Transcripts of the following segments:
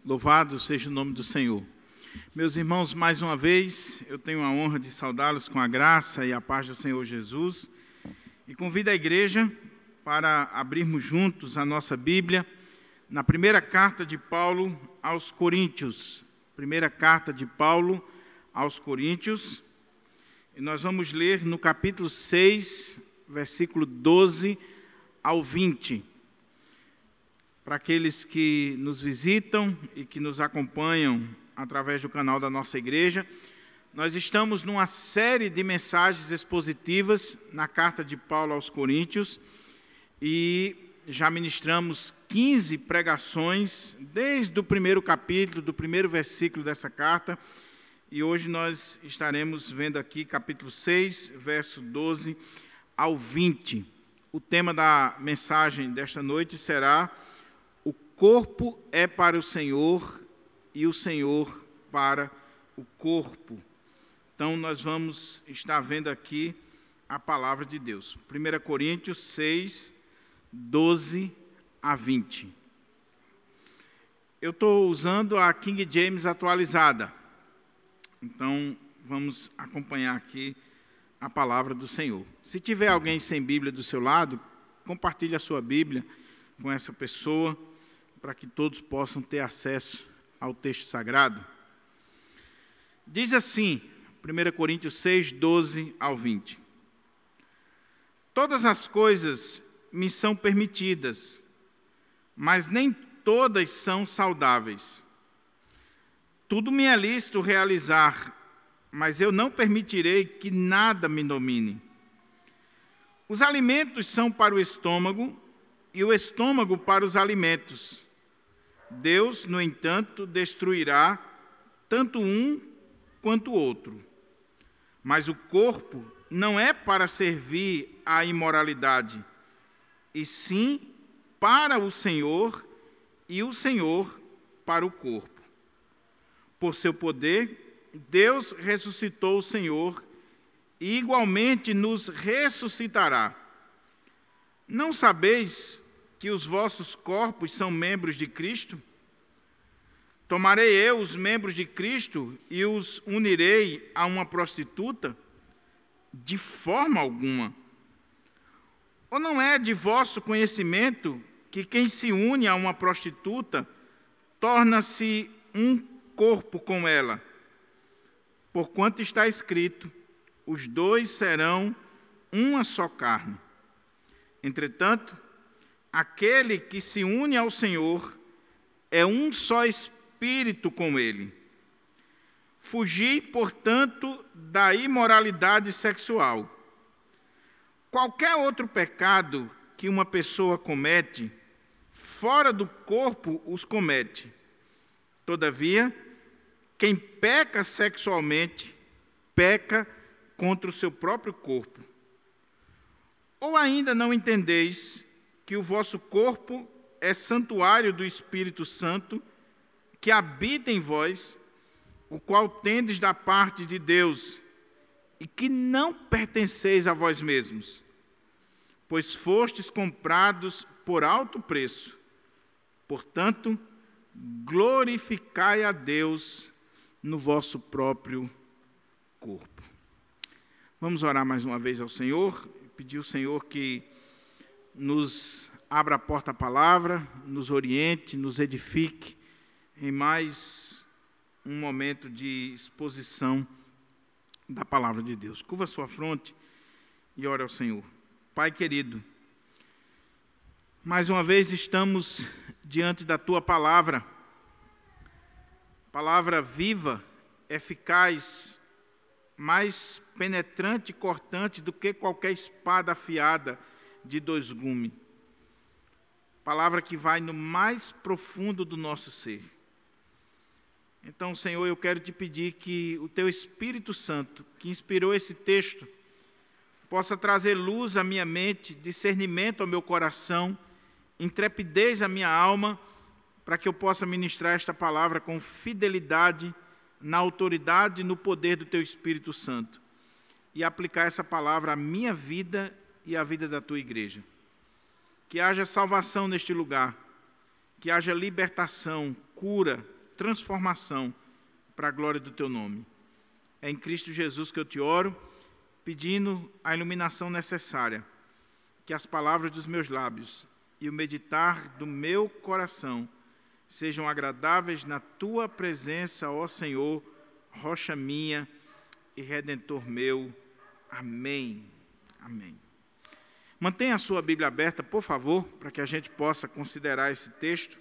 Louvado seja o nome do Senhor. Meus irmãos, mais uma vez, eu tenho a honra de saudá-los com a graça e a paz do Senhor Jesus e convido a igreja para abrirmos juntos a nossa Bíblia na primeira carta de Paulo aos Coríntios. Primeira carta de Paulo aos Coríntios. E nós vamos ler no capítulo 6, versículo 12 ao 20. Para aqueles que nos visitam e que nos acompanham através do canal da nossa igreja, nós estamos numa série de mensagens expositivas na carta de Paulo aos Coríntios e já ministramos 15 pregações desde o primeiro capítulo, do primeiro versículo dessa carta, e hoje nós estaremos vendo aqui capítulo 6, verso 12 ao 20. O tema da mensagem desta noite será: o corpo é para o Senhor e o Senhor para o corpo. Então, nós vamos estar vendo aqui a palavra de Deus. 1 Coríntios 6, 12 a 20. Eu estou usando a King James atualizada. Então, vamos acompanhar aqui a palavra do Senhor. Se tiver alguém sem Bíblia do seu lado, compartilhe a sua Bíblia com essa pessoa, para que todos possam ter acesso ao texto sagrado. Diz assim, 1 Coríntios 6, 12 ao 20. Todas as coisas me são permitidas, mas nem todas são saudáveis. Tudo me é lícito realizar, mas eu não permitirei que nada me domine. Os alimentos são para o estômago e o estômago para os alimentos. Deus, no entanto, destruirá tanto um quanto o outro. Mas o corpo não é para servir à imoralidade, e sim para o Senhor, e o Senhor para o corpo. Por seu poder, Deus ressuscitou o Senhor, e igualmente nos ressuscitará. Não sabeis que os vossos corpos são membros de Cristo? Tomarei eu os membros de Cristo e os unirei a uma prostituta? De forma alguma. Ou não é de vosso conhecimento que quem se une a uma prostituta torna-se um corpo com ela? Porquanto está escrito: os dois serão uma só carne. Entretanto, aquele que se une ao Senhor é um só espírito com Ele. Fugi, portanto, da imoralidade sexual. Qualquer outro pecado que uma pessoa comete, fora do corpo os comete. Todavia, quem peca sexualmente, peca contra o seu próprio corpo. Ou ainda não entendeis que o vosso corpo é santuário do Espírito Santo, que habita em vós, o qual tendes da parte de Deus, e que não pertenceis a vós mesmos, pois fostes comprados por alto preço. Portanto, glorificai a Deus no vosso próprio corpo. Vamos orar mais uma vez ao Senhor, pedir ao Senhor que nos abra a porta à palavra, nos oriente, nos edifique em mais um momento de exposição da palavra de Deus. Curva a sua fronte e ore ao Senhor. Pai querido, mais uma vez estamos diante da Tua palavra viva, eficaz, mais penetrante e cortante do que qualquer espada afiada de dois gumes. Palavra que vai no mais profundo do nosso ser. Então, Senhor, eu quero te pedir que o Teu Espírito Santo, que inspirou esse texto, possa trazer luz à minha mente, discernimento ao meu coração, intrepidez à minha alma, para que eu possa ministrar esta palavra com fidelidade, na autoridade e no poder do Teu Espírito Santo, e aplicar essa palavra à minha vida e à vida da Tua igreja. Que haja salvação neste lugar, que haja libertação, cura, transformação para a glória do teu nome. É em Cristo Jesus que eu te oro, pedindo a iluminação necessária, que as palavras dos meus lábios e o meditar do meu coração sejam agradáveis na tua presença, ó Senhor, rocha minha e redentor meu. Amém. Amém. Mantenha a sua Bíblia aberta, por favor, para que a gente possa considerar esse texto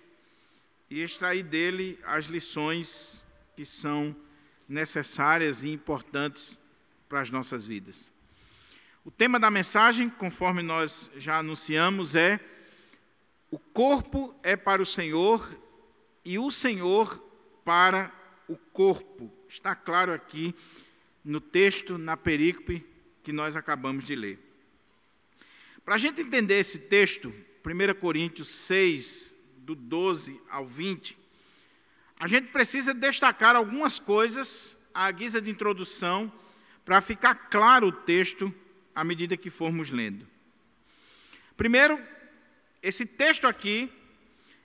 e extrair dele as lições que são necessárias e importantes para as nossas vidas. O tema da mensagem, conforme nós já anunciamos, é: o corpo é para o Senhor e o Senhor para o corpo. Está claro aqui no texto, na perícope que nós acabamos de ler. Para a gente entender esse texto, 1 Coríntios 6, do 12 ao 20, a gente precisa destacar algumas coisas à guisa de introdução para ficar claro o texto à medida que formos lendo. Primeiro, esse texto aqui,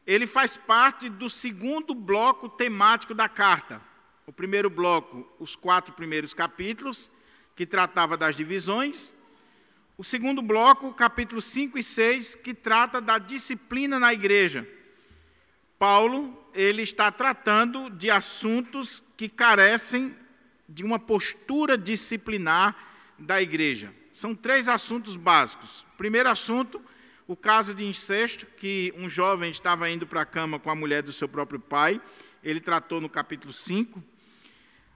ele faz parte do segundo bloco temático da carta. O primeiro bloco, os 4 primeiros capítulos, que tratava das divisões. O segundo bloco, capítulos 5 e 6, que trata da disciplina na igreja. Paulo, ele está tratando de assuntos que carecem de uma postura disciplinar da igreja. São 3 assuntos básicos. Primeiro assunto, o caso de incesto, que um jovem estava indo para a cama com a mulher do seu próprio pai. Ele tratou no capítulo 5.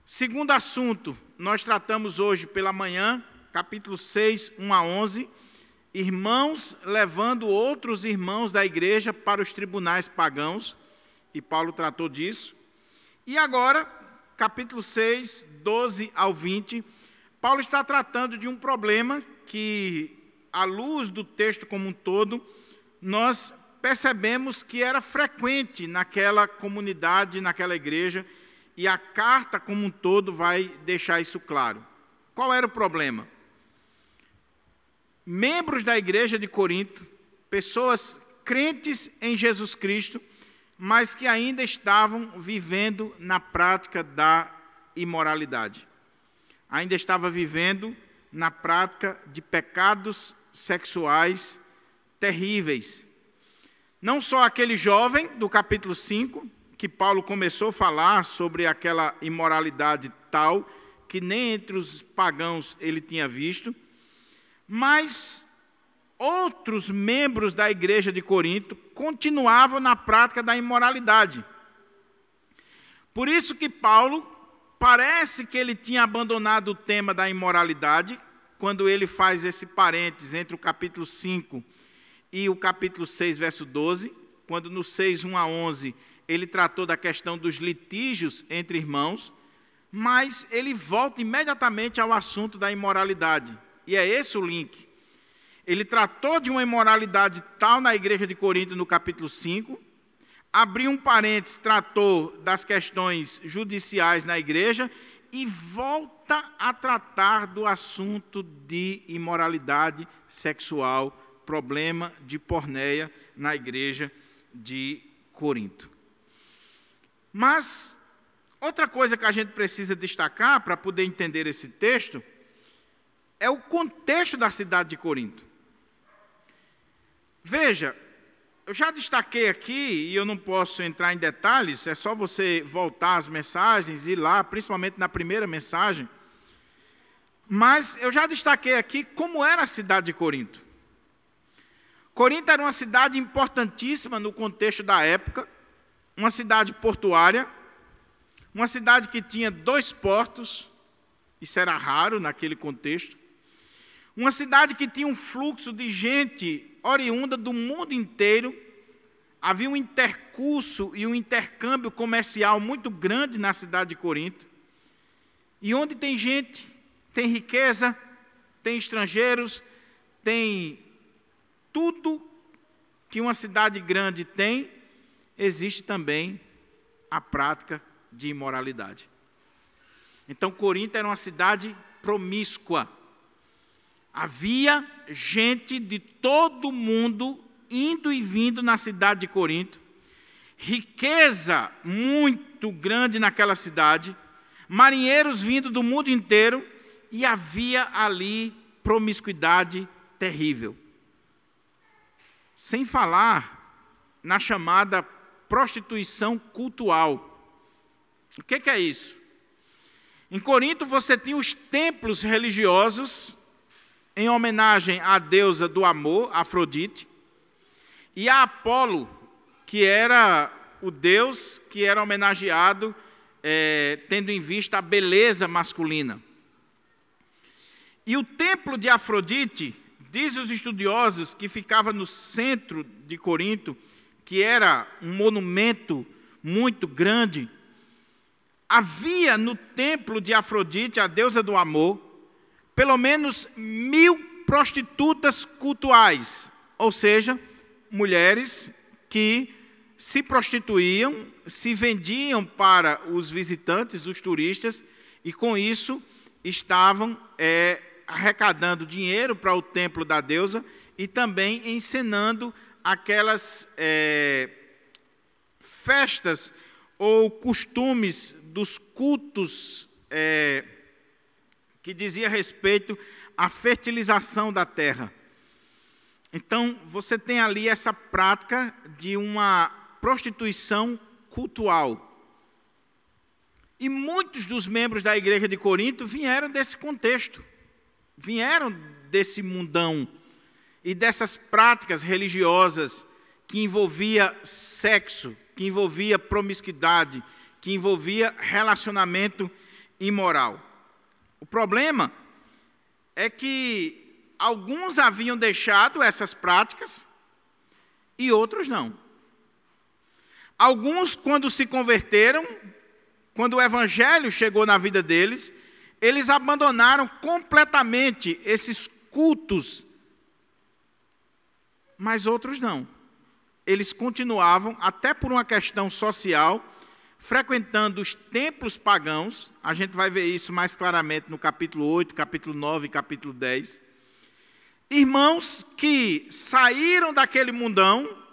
Segundo assunto, nós tratamos hoje pela manhã, capítulo 6, 1 a 11, irmãos levando outros irmãos da igreja para os tribunais pagãos, e Paulo tratou disso. E agora, capítulo 6, 12 ao 20, Paulo está tratando de um problema que, à luz do texto como um todo, nós percebemos que era frequente naquela comunidade, naquela igreja, e a carta como um todo vai deixar isso claro. Qual era o problema? Membros da igreja de Corinto, pessoas crentes em Jesus Cristo, mas que ainda estavam vivendo na prática da imoralidade. Ainda estava vivendo na prática de pecados sexuais terríveis. Não só aquele jovem do capítulo 5, que Paulo começou a falar sobre aquela imoralidade tal, que nem entre os pagãos ele tinha visto, mas outros membros da igreja de Corinto continuavam na prática da imoralidade. Por isso que Paulo, parece que ele tinha abandonado o tema da imoralidade, quando ele faz esse parênteses entre o capítulo 5 e o capítulo 6, verso 12, quando no 6, 1 a 11, ele tratou da questão dos litígios entre irmãos, mas ele volta imediatamente ao assunto da imoralidade. E é esse o link. Ele tratou de uma imoralidade tal na igreja de Corinto no capítulo 5, abriu um parênteses, tratou das questões judiciais na igreja e volta a tratar do assunto de imoralidade sexual, problema de porneia na igreja de Corinto. Mas outra coisa que a gente precisa destacar para poder entender esse texto é o contexto da cidade de Corinto. Veja, eu já destaquei aqui, e eu não posso entrar em detalhes, é só você voltar às mensagens e ir lá, principalmente na primeira mensagem, mas eu já destaquei aqui como era a cidade de Corinto. Corinto era uma cidade importantíssima no contexto da época, uma cidade portuária, uma cidade que tinha 2 portos, isso era raro naquele contexto, uma cidade que tinha um fluxo de gente oriunda do mundo inteiro, havia um intercurso e um intercâmbio comercial muito grande na cidade de Corinto, e onde tem gente, tem riqueza, tem estrangeiros, tem tudo que uma cidade grande tem, existe também a prática de imoralidade. Então, Corinto era uma cidade promíscua. Havia gente de todo mundo indo e vindo na cidade de Corinto. riqueza muito grande naquela cidade, marinheiros vindo do mundo inteiro, e havia ali promiscuidade terrível. Sem falar na chamada prostituição cultual. O que é isso? Em Corinto você tinha os templos religiosos em homenagem à deusa do amor, Afrodite, e a Apolo, que era o deus que era homenageado tendo em vista a beleza masculina. E o templo de Afrodite, dizem os estudiosos, que ficava no centro de Corinto, que era um monumento muito grande. Havia no templo de Afrodite, a deusa do amor, pelo menos 1000 prostitutas cultuais, ou seja, mulheres que se prostituíam, se vendiam para os visitantes, os turistas, e com isso estavam arrecadando dinheiro para o templo da deusa e também encenando aquelas festas ou costumes dos cultos que dizia respeito à fertilização da terra. Então, você tem ali essa prática de uma prostituição cultual. E muitos dos membros da igreja de Corinto vieram desse contexto, vieram desse mundão e dessas práticas religiosas que envolvia sexo, que envolvia promiscuidade, que envolvia relacionamento imoral. O problema é que alguns haviam deixado essas práticas e outros não. Alguns, quando se converteram, quando o evangelho chegou na vida deles, eles abandonaram completamente esses cultos, mas outros não. Eles continuavam, até por uma questão social, frequentando os templos pagãos. A gente vai ver isso mais claramente no capítulo 8, capítulo 9 e capítulo 10. Irmãos que saíram daquele mundão,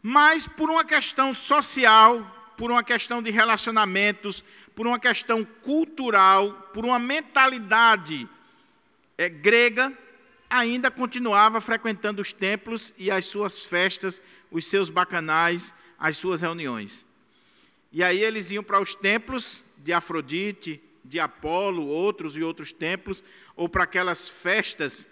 mas por uma questão social, por uma questão de relacionamentos, por uma questão cultural, por uma mentalidade grega, ainda continuava frequentando os templos e as suas festas, os seus bacanais, as suas reuniões. E aí eles iam para os templos de Afrodite, de Apolo, outros e outros templos, ou para aquelas festas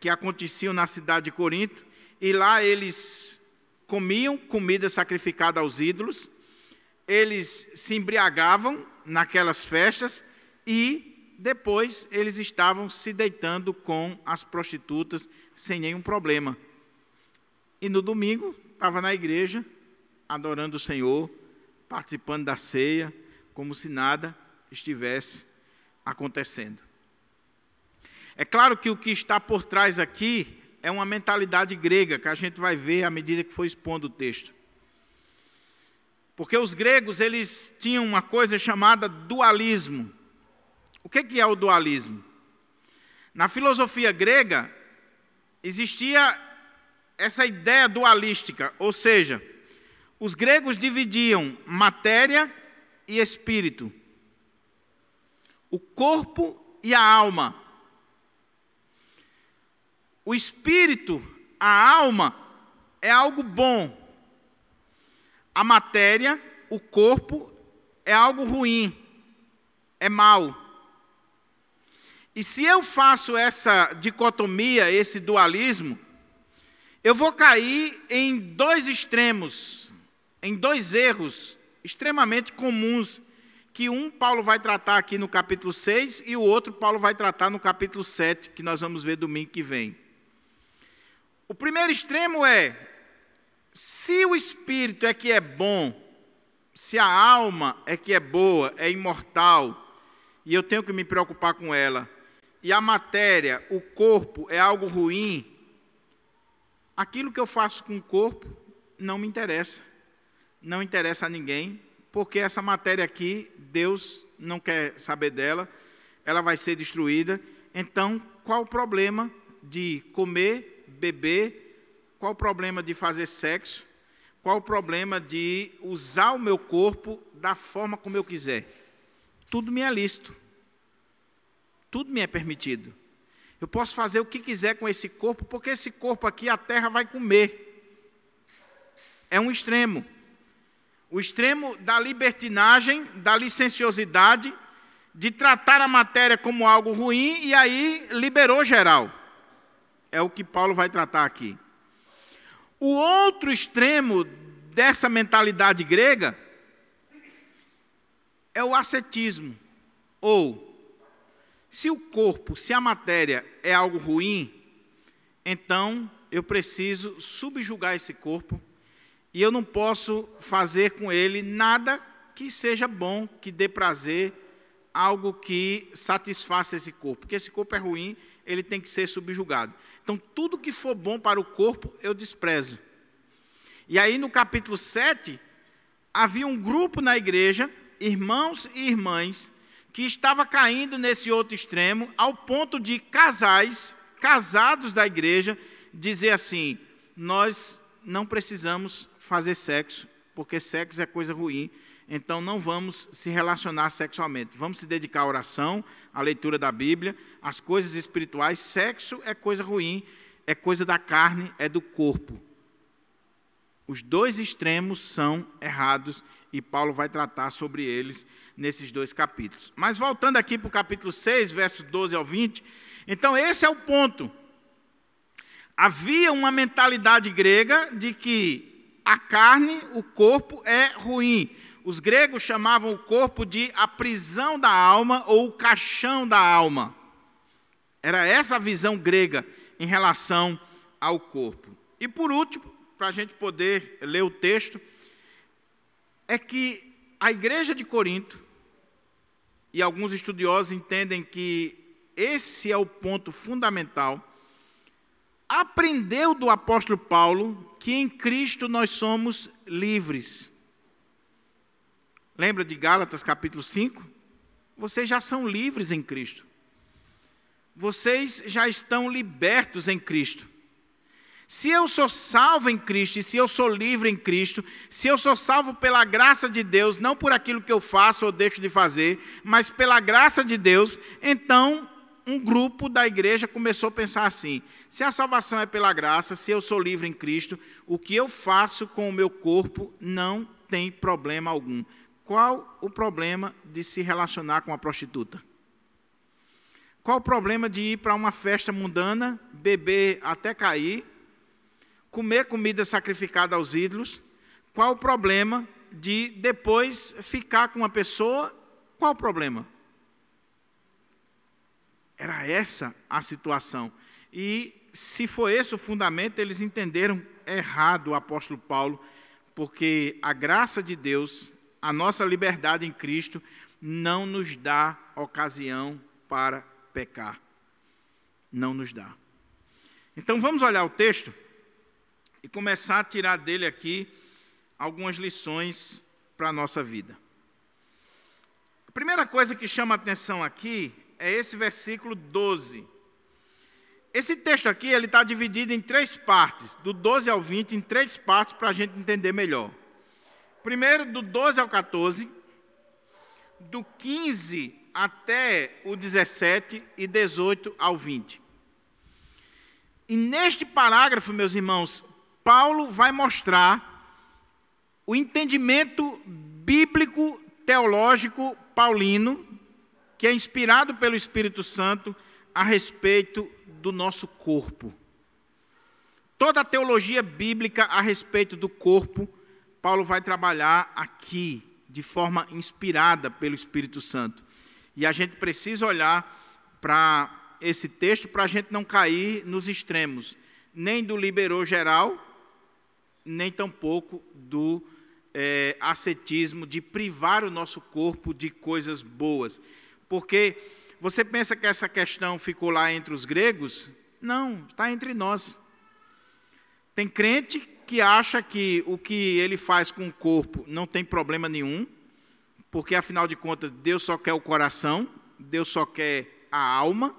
que aconteciam na cidade de Corinto, e lá eles comiam comida sacrificada aos ídolos, eles se embriagavam naquelas festas e depois eles estavam se deitando com as prostitutas sem nenhum problema. E no domingo estava na igreja, adorando o Senhor, participando da ceia, como se nada estivesse acontecendo. É claro que o que está por trás aqui é uma mentalidade grega, que a gente vai ver à medida que for expondo o texto. Porque os gregos, eles tinham uma coisa chamada dualismo. O que é o dualismo? Na filosofia grega, existia essa ideia dualística, ou seja, os gregos dividiam matéria e espírito, o corpo e a alma. O espírito, a alma, é algo bom. A matéria, o corpo, é algo ruim, é mau. E se eu faço essa dicotomia, esse dualismo, eu vou cair em dois extremos, em dois erros extremamente comuns, que um Paulo vai tratar aqui no capítulo 6 e o outro Paulo vai tratar no capítulo 7, que nós vamos ver domingo que vem. O primeiro extremo é, se o espírito é que é bom, se a alma é que é boa, é imortal, e eu tenho que me preocupar com ela, e a matéria, o corpo, é algo ruim, aquilo que eu faço com o corpo não me interessa, não interessa a ninguém, porque essa matéria aqui, Deus não quer saber dela, ela vai ser destruída. Então, qual o problema de comer, beber? Qual o problema de fazer sexo? Qual o problema de usar o meu corpo da forma como eu quiser? Tudo me é lícito. Tudo me é permitido. Eu posso fazer o que quiser com esse corpo, porque esse corpo aqui a terra vai comer. É um extremo. O extremo da libertinagem, da licenciosidade, de tratar a matéria como algo ruim, e aí liberou geral. É o que Paulo vai tratar aqui. O outro extremo dessa mentalidade grega é o ascetismo. Ou, se o corpo, se a matéria é algo ruim, então eu preciso subjugar esse corpo e eu não posso fazer com ele nada que seja bom, que dê prazer, algo que satisfaça esse corpo. Porque esse corpo é ruim, ele tem que ser subjugado. Então, tudo que for bom para o corpo, eu desprezo. E aí, no capítulo 7, havia um grupo na igreja, irmãos e irmãs, que estava caindo nesse outro extremo, ao ponto de casais, casados da igreja, dizer assim: nós não precisamos fazer sexo, porque sexo é coisa ruim, então não vamos se relacionar sexualmente. Vamos se dedicar à oração, à leitura da Bíblia, às coisas espirituais. Sexo é coisa ruim, é coisa da carne, é do corpo. Os dois extremos são errados e Paulo vai tratar sobre eles nesses 2 capítulos. Mas voltando aqui para o capítulo 6, versos 12 ao 20, então esse é o ponto. Havia uma mentalidade grega de que a carne, o corpo, é ruim. Os gregos chamavam o corpo de a prisão da alma ou o caixão da alma. Era essa a visão grega em relação ao corpo. E por último, para a gente poder ler o texto, é que a igreja de Corinto, e alguns estudiosos entendem que esse é o ponto fundamental, aprendeu do apóstolo Paulo que em Cristo nós somos livres. Lembra de Gálatas capítulo 5? Vocês já são livres em Cristo. Vocês já estão libertos em Cristo. Se eu sou salvo em Cristo, e se eu sou livre em Cristo, se eu sou salvo pela graça de Deus, não por aquilo que eu faço ou deixo de fazer, mas pela graça de Deus, então um grupo da igreja começou a pensar assim: se a salvação é pela graça, se eu sou livre em Cristo, o que eu faço com o meu corpo não tem problema algum. Qual o problema de se relacionar com a prostituta? Qual o problema de ir para uma festa mundana, beber até cair, comer comida sacrificada aos ídolos? Qual o problema de depois ficar com uma pessoa? Qual o problema? Era essa a situação. E se foi esse o fundamento, eles entenderam errado o apóstolo Paulo, porque a graça de Deus, a nossa liberdade em Cristo, não nos dá ocasião para pecar. Não nos dá. Então vamos olhar o texto e começar a tirar dele aqui algumas lições para a nossa vida. A primeira coisa que chama a atenção aqui é esse versículo 12. Esse texto aqui ele está dividido em 3 partes, do 12 ao 20, em 3 partes para a gente entender melhor. Primeiro, do 12 ao 14, do 15 até o 17 e 18 ao 20. E neste parágrafo, meus irmãos, Paulo vai mostrar o entendimento bíblico, teológico, paulino, que é inspirado pelo Espírito Santo a respeito do nosso corpo. Toda a teologia bíblica a respeito do corpo, Paulo vai trabalhar aqui, de forma inspirada pelo Espírito Santo. E a gente precisa olhar para esse texto para a gente não cair nos extremos, nem do liberou geral, nem tampouco do ascetismo, de privar o nosso corpo de coisas boas. Porque você pensa que essa questão ficou lá entre os gregos? Não, está entre nós. Tem crente que acha que o que ele faz com o corpo não tem problema nenhum, porque afinal de contas Deus só quer o coração, Deus só quer a alma,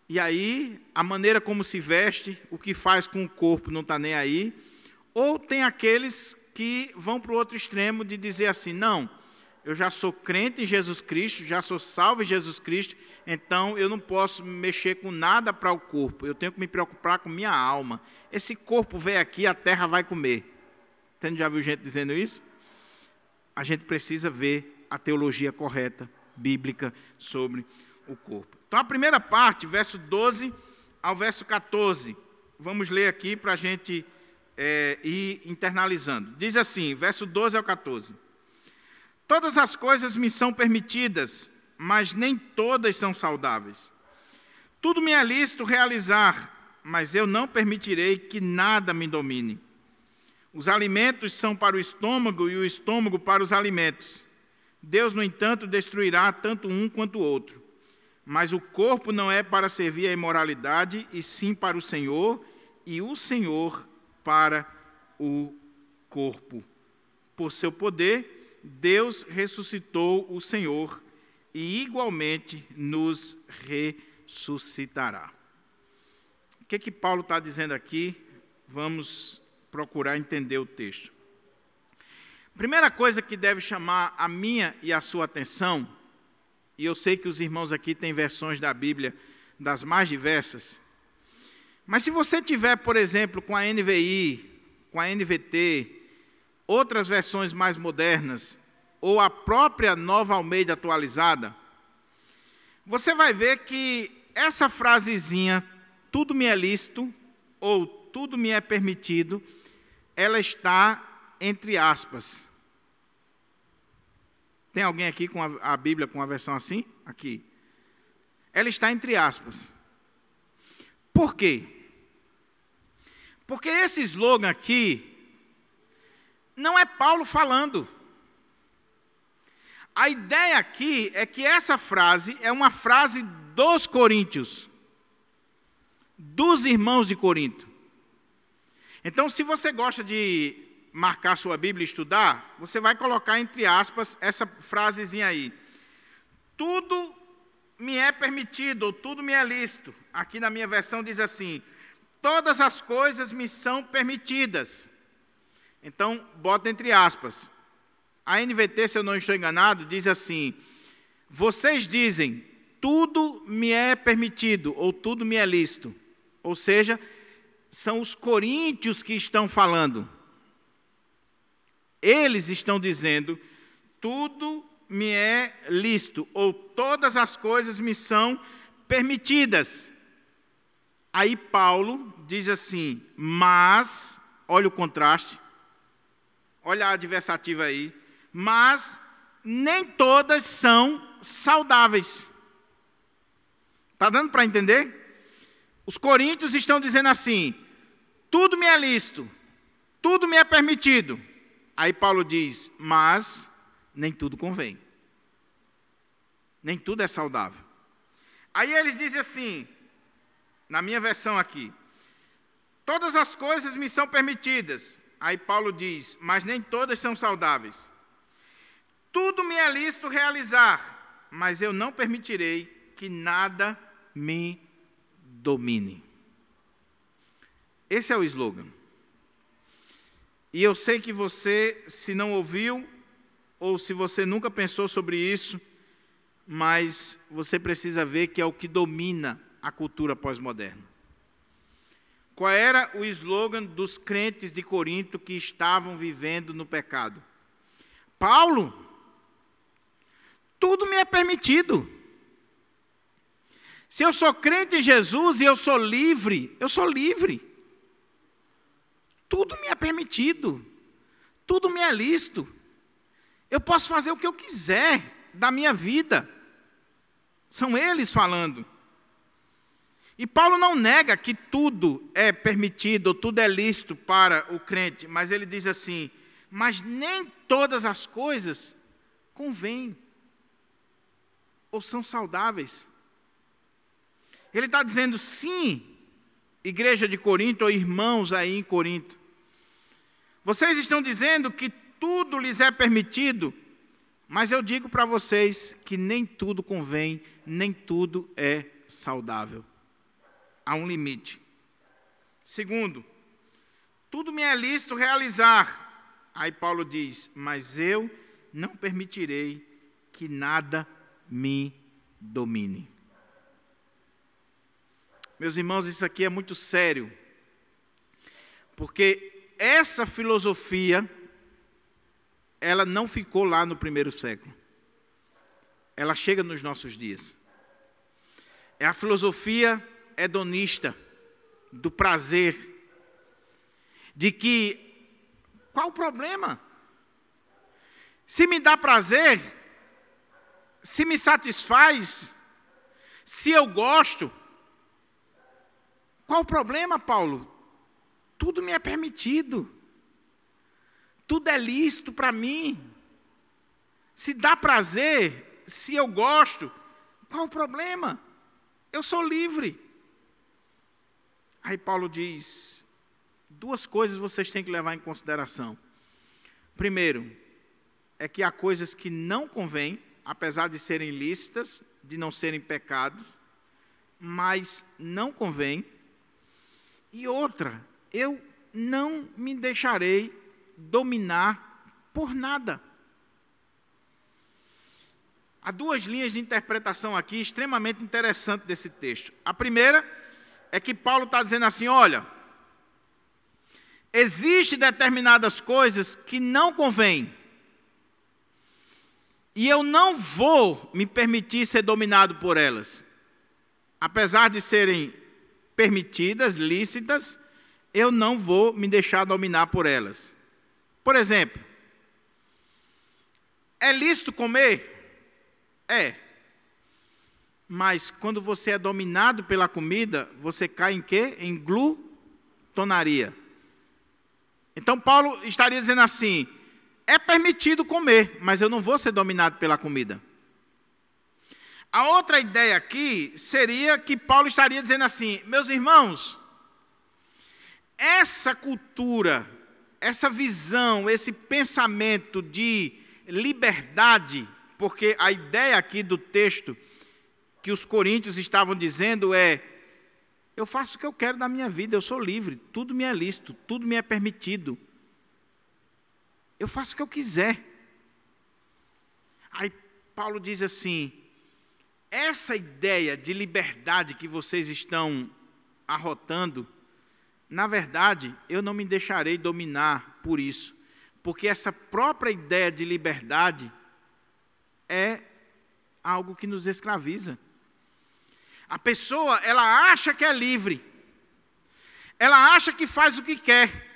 e aí a maneira como se veste, o que faz com o corpo não está nem aí. Ou tem aqueles que vão para o outro extremo de dizer assim, não, eu já sou crente em Jesus Cristo, já sou salvo em Jesus Cristo, então eu não posso mexer com nada para o corpo, eu tenho que me preocupar com minha alma. Esse corpo veio aqui, a terra vai comer. Você já viu gente dizendo isso? A gente precisa ver a teologia correta, bíblica, sobre o corpo. Então a primeira parte, verso 12 ao verso 14, vamos ler aqui para a gente ir internalizando. Diz assim, verso 12 ao 14. Todas as coisas me são permitidas, mas nem todas são saudáveis. Tudo me é lícito realizar, mas eu não permitirei que nada me domine. Os alimentos são para o estômago e o estômago para os alimentos. Deus, no entanto, destruirá tanto um quanto o outro. Mas o corpo não é para servir à imoralidade, e sim para o Senhor, e o Senhor para o corpo. Por seu poder, Deus ressuscitou o Senhor, e igualmente nos ressuscitará. O que Paulo está dizendo aqui? Vamos procurar entender o texto. Primeira coisa que deve chamar a minha e a sua atenção, e eu sei que os irmãos aqui têm versões da Bíblia das mais diversas, mas se você tiver, por exemplo, com a NVI, com a NVT, outras versões mais modernas, ou a própria Nova Almeida atualizada, você vai ver que essa frasezinha, tudo me é lícito, ou tudo me é permitido, ela está entre aspas. Tem alguém aqui com a Bíblia com a versão assim? Aqui. Ela está entre aspas. Por quê? Porque esse slogan aqui não é Paulo falando. A ideia aqui é que essa frase é uma frase dos coríntios, dos irmãos de Corinto. Então, se você gosta de marcar sua Bíblia e estudar, você vai colocar entre aspas essa frasezinha aí. Tudo me é permitido, ou tudo me é lícito. Aqui na minha versão diz assim, todas as coisas me são permitidas. Então, bota entre aspas. A NVT, se eu não estou enganado, diz assim, vocês dizem, tudo me é permitido, ou tudo me é lícito. Ou seja, são os coríntios que estão falando. Eles estão dizendo, tudo me é lícito, ou todas as coisas me são permitidas. Aí Paulo diz assim, mas, olha o contraste, olha a adversativa aí, mas nem todas são saudáveis. Está dando para entender? Os coríntios estão dizendo assim, tudo me é lícito, tudo me é permitido. Aí Paulo diz, mas nem tudo convém. Nem tudo é saudável. Aí eles dizem assim, na minha versão aqui, todas as coisas me são permitidas. Aí Paulo diz, mas nem todas são saudáveis. Tudo me é lícito realizar, mas eu não permitirei que nada me domine. Esse é o slogan. E eu sei que você, se não ouviu, ou se você nunca pensou sobre isso, mas você precisa ver que é o que domina a cultura pós-moderna. Qual era o slogan dos crentes de Corinto que estavam vivendo no pecado? Paulo, tudo me é permitido. Se eu sou crente em Jesus e eu sou livre, eu sou livre. Tudo me é permitido, tudo me é lícito. Eu posso fazer o que eu quiser da minha vida. São eles falando. E Paulo não nega que tudo é permitido, tudo é lícito para o crente, mas ele diz assim, mas nem todas as coisas convêm, ou são saudáveis. Ele está dizendo, sim, igreja de Corinto, ou irmãos aí em Corinto, vocês estão dizendo que tudo lhes é permitido, mas eu digo para vocês que nem tudo convém, nem tudo é saudável. Há um limite. Segundo, tudo me é lícito realizar. Aí Paulo diz, mas eu não permitirei que nada me domine. Meus irmãos, isso aqui é muito sério, porque essa filosofia, ela não ficou lá no primeiro século. Ela chega nos nossos dias. É a filosofia hedonista, do prazer, de que, qual o problema? Se me dá prazer, se me satisfaz, se eu gosto, qual o problema, Paulo? Tudo me é permitido, tudo é lícito para mim. Se dá prazer, se eu gosto, qual o problema? Eu sou livre. Aí Paulo diz, duas coisas vocês têm que levar em consideração. Primeiro, é que há coisas que não convêm, apesar de serem lícitas, de não serem pecados, mas não convém. E outra, eu não me deixarei dominar por nada. Há duas linhas de interpretação aqui extremamente interessantes desse texto. A primeira é que Paulo está dizendo assim, olha, existem determinadas coisas que não convêm, e eu não vou me permitir ser dominado por elas. Apesar de serem permitidas, lícitas, eu não vou me deixar dominar por elas. Por exemplo, é lícito comer? É. Mas quando você é dominado pela comida, você cai em quê? Em glutonaria. Então Paulo estaria dizendo assim, é permitido comer, mas eu não vou ser dominado pela comida. A outra ideia aqui seria que Paulo estaria dizendo assim, meus irmãos, essa cultura, essa visão, esse pensamento de liberdade, porque a ideia aqui do texto que os coríntios estavam dizendo é, eu faço o que eu quero da minha vida, eu sou livre, tudo me é lícito, tudo me é permitido. Eu faço o que eu quiser. Aí Paulo diz assim, essa ideia de liberdade que vocês estão arrotando, na verdade, eu não me deixarei dominar por isso, porque essa própria ideia de liberdade é algo que nos escraviza. A pessoa, ela acha que é livre, ela acha que faz o que quer,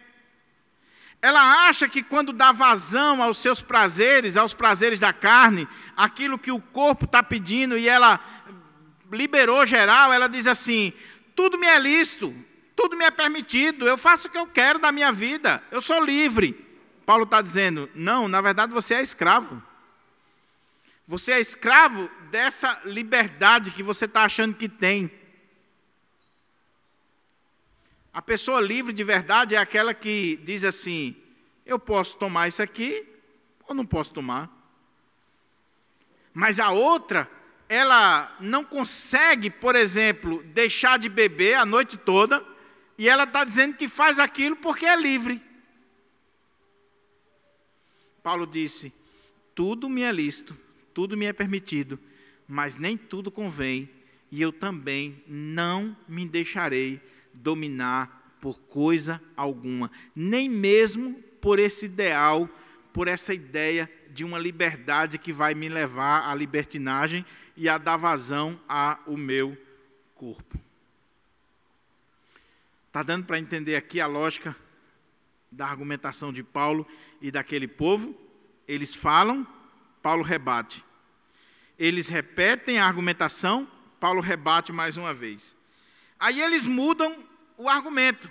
ela acha que quando dá vazão aos seus prazeres, aos prazeres da carne, aquilo que o corpo está pedindo e ela liberou geral, ela diz assim, tudo me é lícito, tudo me é permitido, eu faço o que eu quero da minha vida, eu sou livre. Paulo está dizendo, não, na verdade você é escravo. Você é escravo dessa liberdade que você está achando que tem. A pessoa livre de verdade é aquela que diz assim, eu posso tomar isso aqui ou não posso tomar. Mas a outra, ela não consegue, por exemplo, deixar de beber a noite toda e ela está dizendo que faz aquilo porque é livre. Paulo disse, tudo me é lícito, tudo me é permitido, mas nem tudo convém, e eu também não me deixarei dominar por coisa alguma, nem mesmo por esse ideal, por essa ideia de uma liberdade que vai me levar à libertinagem e a dar vazão ao meu corpo. Está dando para entender aqui a lógica da argumentação de Paulo e daquele povo? Eles falam, Paulo rebate. Eles repetem a argumentação, Paulo rebate mais uma vez. Aí eles mudam o argumento.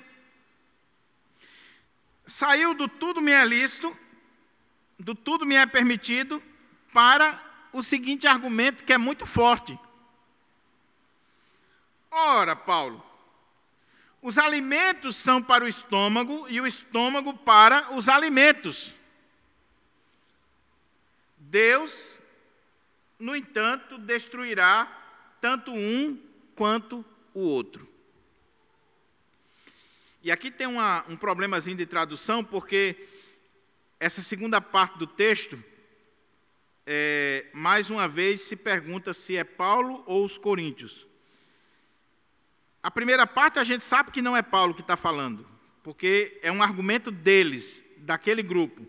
Saiu do tudo me é lícito, do tudo me é permitido, para o seguinte argumento que é muito forte. Ora, Paulo, os alimentos são para o estômago e o estômago para os alimentos. Deus, no entanto, destruirá tanto um quanto o outro. E aqui tem um problemazinho de tradução, porque essa segunda parte do texto, mais uma vez se pergunta se é Paulo ou os coríntios. A primeira parte a gente sabe que não é Paulo que está falando, porque é um argumento deles, daquele grupo.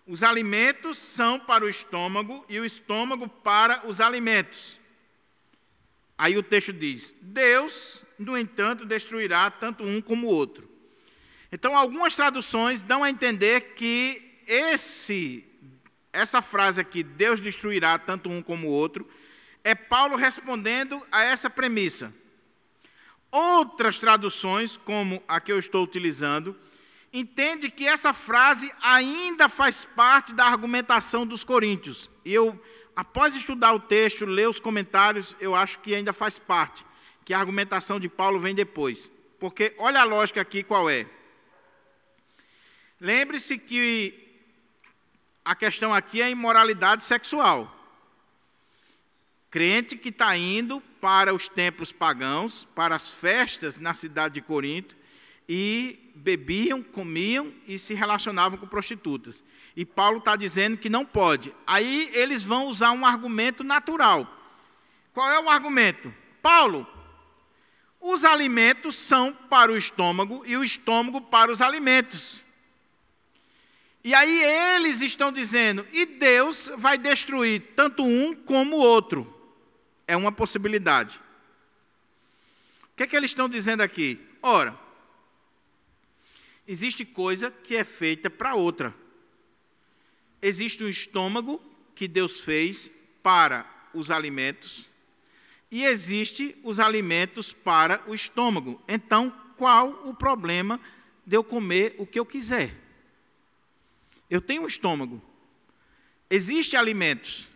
Os alimentos são para o estômago e o estômago para os alimentos. Aí o texto diz: Deus, no entanto, destruirá tanto um como o outro. Então, algumas traduções dão a entender que essa frase aqui, Deus destruirá tanto um como o outro, é Paulo respondendo a essa premissa. Outras traduções, como a que eu estou utilizando, entende que essa frase ainda faz parte da argumentação dos coríntios. E eu, após estudar o texto, ler os comentários, eu acho que ainda faz parte, que a argumentação de Paulo vem depois. Porque olha a lógica aqui qual é. Lembre-se que a questão aqui é a imoralidade sexual. Crente que está indo para os templos pagãos, para as festas na cidade de Corinto, e bebiam, comiam e se relacionavam com prostitutas. E Paulo está dizendo que não pode. Aí eles vão usar um argumento natural. Qual é o argumento? Paulo, os alimentos são para o estômago e o estômago para os alimentos. E aí eles estão dizendo, e Deus vai destruir tanto um como o outro. É uma possibilidade. O que é que eles estão dizendo aqui? Ora, existe coisa que é feita para outra. Existe um estômago que Deus fez para os alimentos e existe os alimentos para o estômago. Então, qual o problema de eu comer o que eu quiser? Eu tenho um estômago. Existem alimentos.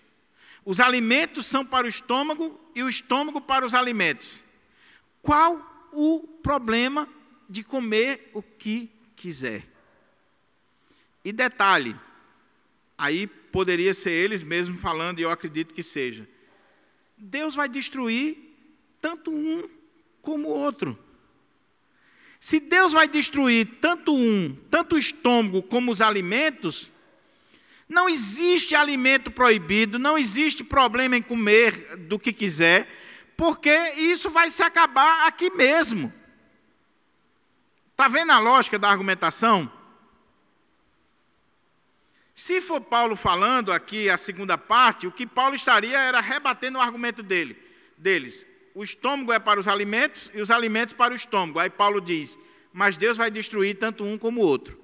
Os alimentos são para o estômago e o estômago para os alimentos. Qual o problema de comer o que quiser? E detalhe, aí poderia ser eles mesmos falando, e eu acredito que seja. Deus vai destruir tanto um como o outro. Se Deus vai destruir tanto o estômago como os alimentos, não existe alimento proibido, não existe problema em comer do que quiser, porque isso vai se acabar aqui mesmo. Está vendo a lógica da argumentação? Se for Paulo falando aqui a segunda parte, o que Paulo estaria era rebatendo o argumento deles. O estômago é para os alimentos e os alimentos para o estômago. Aí Paulo diz, mas Deus vai destruir tanto um como o outro.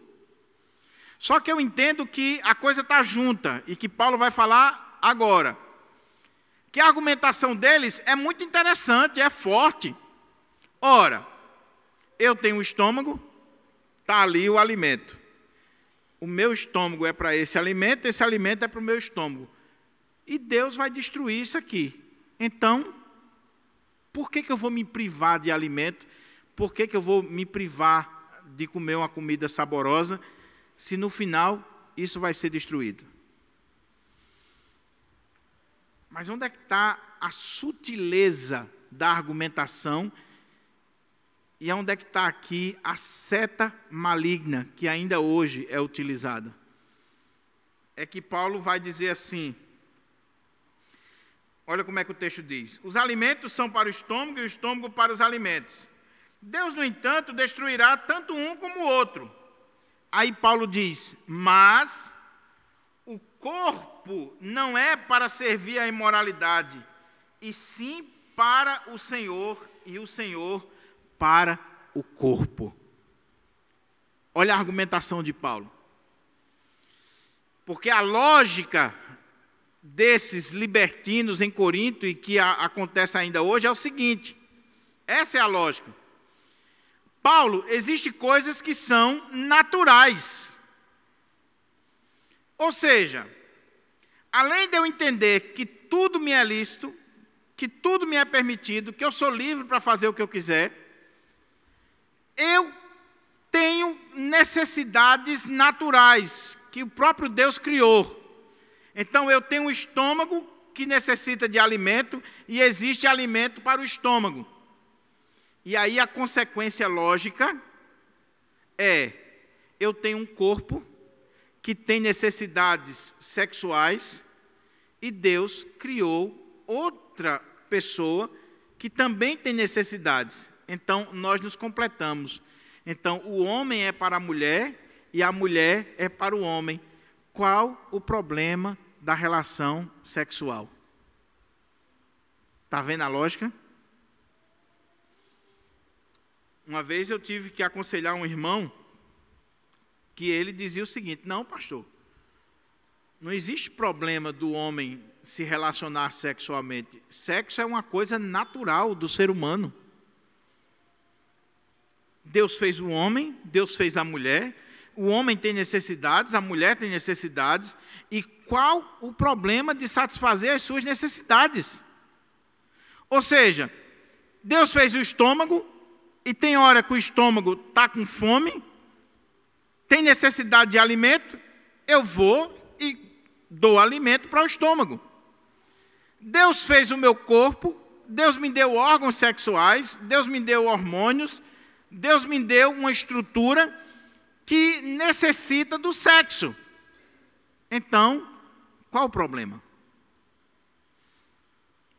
Só que eu entendo que a coisa está junta e que Paulo vai falar agora. Que a argumentação deles é muito interessante, é forte. Ora, eu tenho um estômago, está ali o alimento. O meu estômago é para esse alimento é para o meu estômago. E Deus vai destruir isso aqui. Então, por que eu vou me privar de alimento? Por que eu vou me privar de comer uma comida saborosa, se no final isso vai ser destruído? Mas onde é que está a sutileza da argumentação? E onde é que está aqui a seta maligna que ainda hoje é utilizada? É que Paulo vai dizer assim, olha como é que o texto diz. Os alimentos são para o estômago e o estômago para os alimentos. Deus, no entanto, destruirá tanto um como o outro. Aí Paulo diz, mas o corpo não é para servir à imoralidade, e sim para o Senhor, e o Senhor para o corpo. Olha a argumentação de Paulo. Porque a lógica desses libertinos em Corinto, e que acontece ainda hoje, é o seguinte. Essa é a lógica. Paulo, existem coisas que são naturais. Ou seja, além de eu entender que tudo me é lícito, que tudo me é permitido, que eu sou livre para fazer o que eu quiser, eu tenho necessidades naturais que o próprio Deus criou. Então eu tenho um estômago que necessita de alimento e existe alimento para o estômago. E aí a consequência lógica eu tenho um corpo que tem necessidades sexuais e Deus criou outra pessoa que também tem necessidades. Então, nós nos completamos. Então, o homem é para a mulher e a mulher é para o homem. Qual o problema da relação sexual? Está vendo a lógica? Uma vez eu tive que aconselhar um irmão que ele dizia o seguinte: não, pastor, não existe problema do homem se relacionar sexualmente. Sexo é uma coisa natural do ser humano. Deus fez o homem, Deus fez a mulher, o homem tem necessidades, a mulher tem necessidades, e qual o problema de satisfazer as suas necessidades? Ou seja, Deus fez o estômago, e tem hora que o estômago está com fome, tem necessidade de alimento, eu vou e dou alimento para o estômago. Deus fez o meu corpo, Deus me deu órgãos sexuais, Deus me deu hormônios, Deus me deu uma estrutura que necessita do sexo. Então, qual o problema?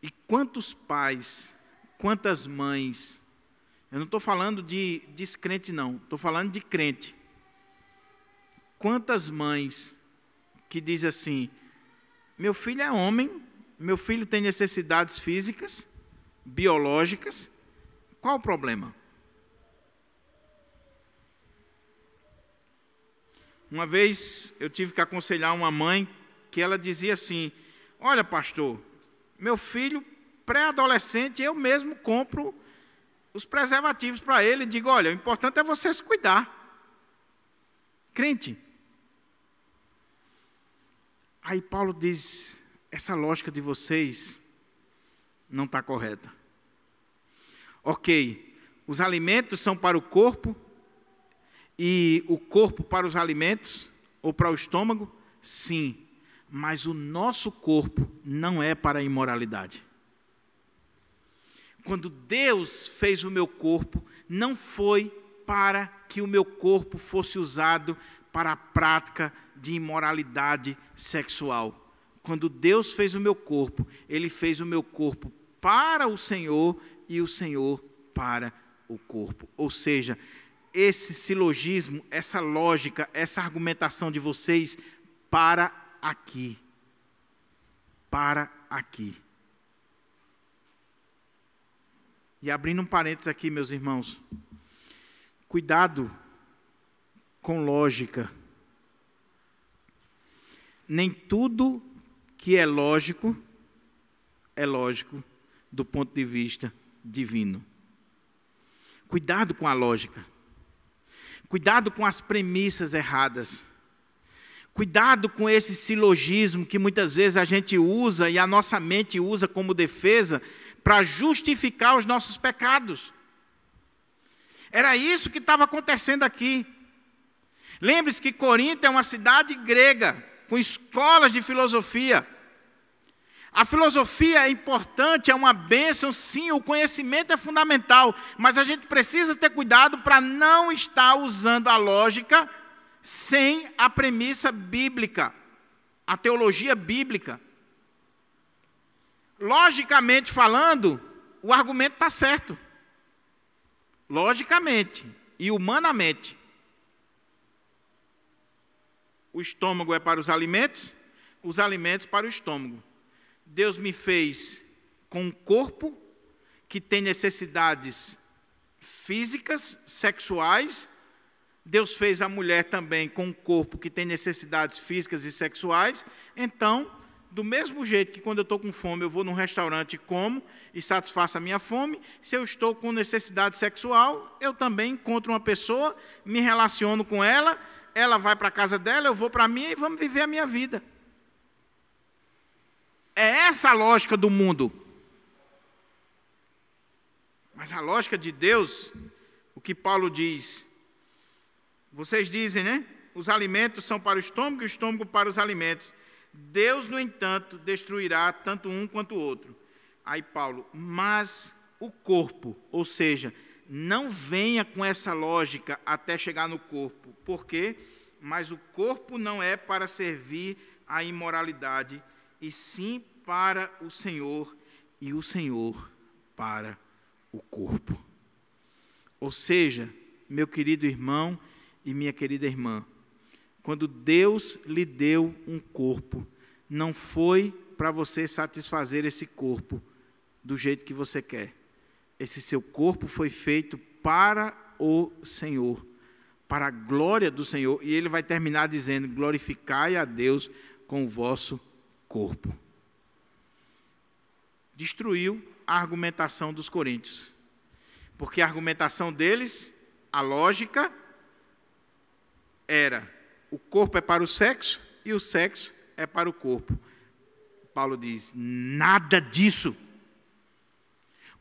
E quantos pais, quantas mães, eu não estou falando de descrente não, estou falando de crente. Quantas mães que dizem assim: meu filho é homem, meu filho tem necessidades físicas, biológicas, qual o problema? Uma vez eu tive que aconselhar uma mãe que ela dizia assim: olha, pastor, meu filho pré-adolescente, eu mesmo compro os preservativos para ele e digo: olha, o importante é você se cuidar. Crente. Aí Paulo diz: essa lógica de vocês não está correta. Ok, os alimentos são para o corpo, e o corpo para os alimentos, ou para o estômago? Sim, mas o nosso corpo não é para a imoralidade. Quando Deus fez o meu corpo, não foi para que o meu corpo fosse usado para a prática de imoralidade sexual. Quando Deus fez o meu corpo, Ele fez o meu corpo para o Senhor e o Senhor para o corpo. Ou seja, esse silogismo, essa lógica, essa argumentação de vocês, para aqui. Para aqui. E abrindo um parênteses aqui, meus irmãos, cuidado com lógica. Nem tudo que é lógico do ponto de vista divino. Cuidado com a lógica. Cuidado com as premissas erradas. Cuidado com esse silogismo que muitas vezes a gente usa e a nossa mente usa como defesa para justificar os nossos pecados. Era isso que estava acontecendo aqui. Lembre-se que Corinto é uma cidade grega, com escolas de filosofia. A filosofia é importante, é uma bênção, sim, o conhecimento é fundamental, mas a gente precisa ter cuidado para não estar usando a lógica sem a premissa bíblica, a teologia bíblica. Logicamente falando, o argumento está certo. Logicamente e humanamente. O estômago é para os alimentos para o estômago. Deus me fez com um corpo que tem necessidades físicas, sexuais. Deus fez a mulher também com um corpo que tem necessidades físicas e sexuais. Então, do mesmo jeito que quando eu estou com fome, eu vou num restaurante e como e satisfaço a minha fome, se eu estou com necessidade sexual, eu também encontro uma pessoa, me relaciono com ela, ela vai para a casa dela, eu vou para a minha e vamos viver a minha vida. É essa a lógica do mundo. Mas a lógica de Deus, o que Paulo diz, vocês dizem, né? Os alimentos são para o estômago e o estômago para os alimentos. Deus, no entanto, destruirá tanto um quanto o outro. Aí Paulo, mas o corpo, ou seja, não venha com essa lógica até chegar no corpo. Por quê? Mas o corpo não é para servir à imoralidade, e sim para o Senhor, e o Senhor para o corpo. Ou seja, meu querido irmão e minha querida irmã, quando Deus lhe deu um corpo, não foi para você satisfazer esse corpo do jeito que você quer. Esse seu corpo foi feito para o Senhor, para a glória do Senhor. E ele vai terminar dizendo: glorificai a Deus com o vosso corpo. Destruiu a argumentação dos coríntios, porque a argumentação deles, a lógica, era: o corpo é para o sexo e o sexo é para o corpo. Paulo diz: nada disso.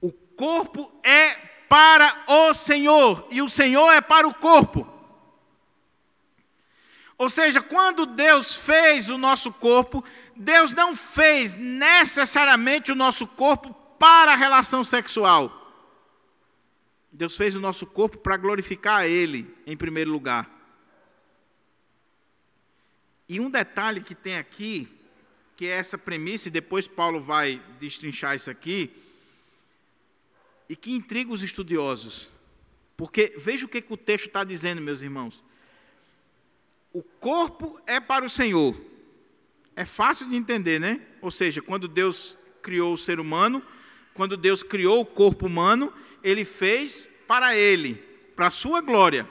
O corpo é para o Senhor e o Senhor é para o corpo. Ou seja, quando Deus fez o nosso corpo, Deus não fez necessariamente o nosso corpo para a relação sexual. Deus fez o nosso corpo para glorificar a Ele, em primeiro lugar. E um detalhe que tem aqui, que é essa premissa, e depois Paulo vai destrinchar isso aqui, e que intriga os estudiosos. Porque veja o que o texto está dizendo, meus irmãos. O corpo é para o Senhor. É fácil de entender, né? Ou seja, quando Deus criou o ser humano, quando Deus criou o corpo humano, Ele fez para Ele, para a sua glória,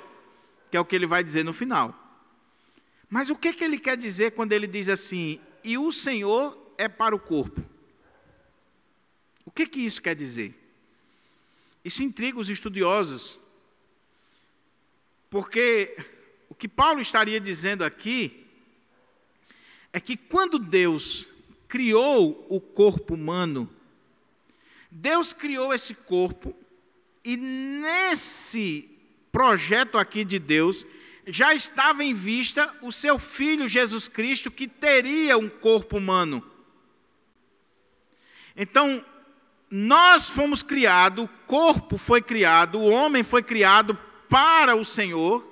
que é o que Ele vai dizer no final. Mas o que Ele quer dizer quando Ele diz assim: e o Senhor é para o corpo? O que isso quer dizer? Isso intriga os estudiosos, porque o que Paulo estaria dizendo aqui é que quando Deus criou o corpo humano, Deus criou esse corpo, e nesse projeto aqui de Deus, já estava em vista o seu Filho Jesus Cristo, que teria um corpo humano. Então, nós fomos criados, o corpo foi criado, o homem foi criado para o Senhor,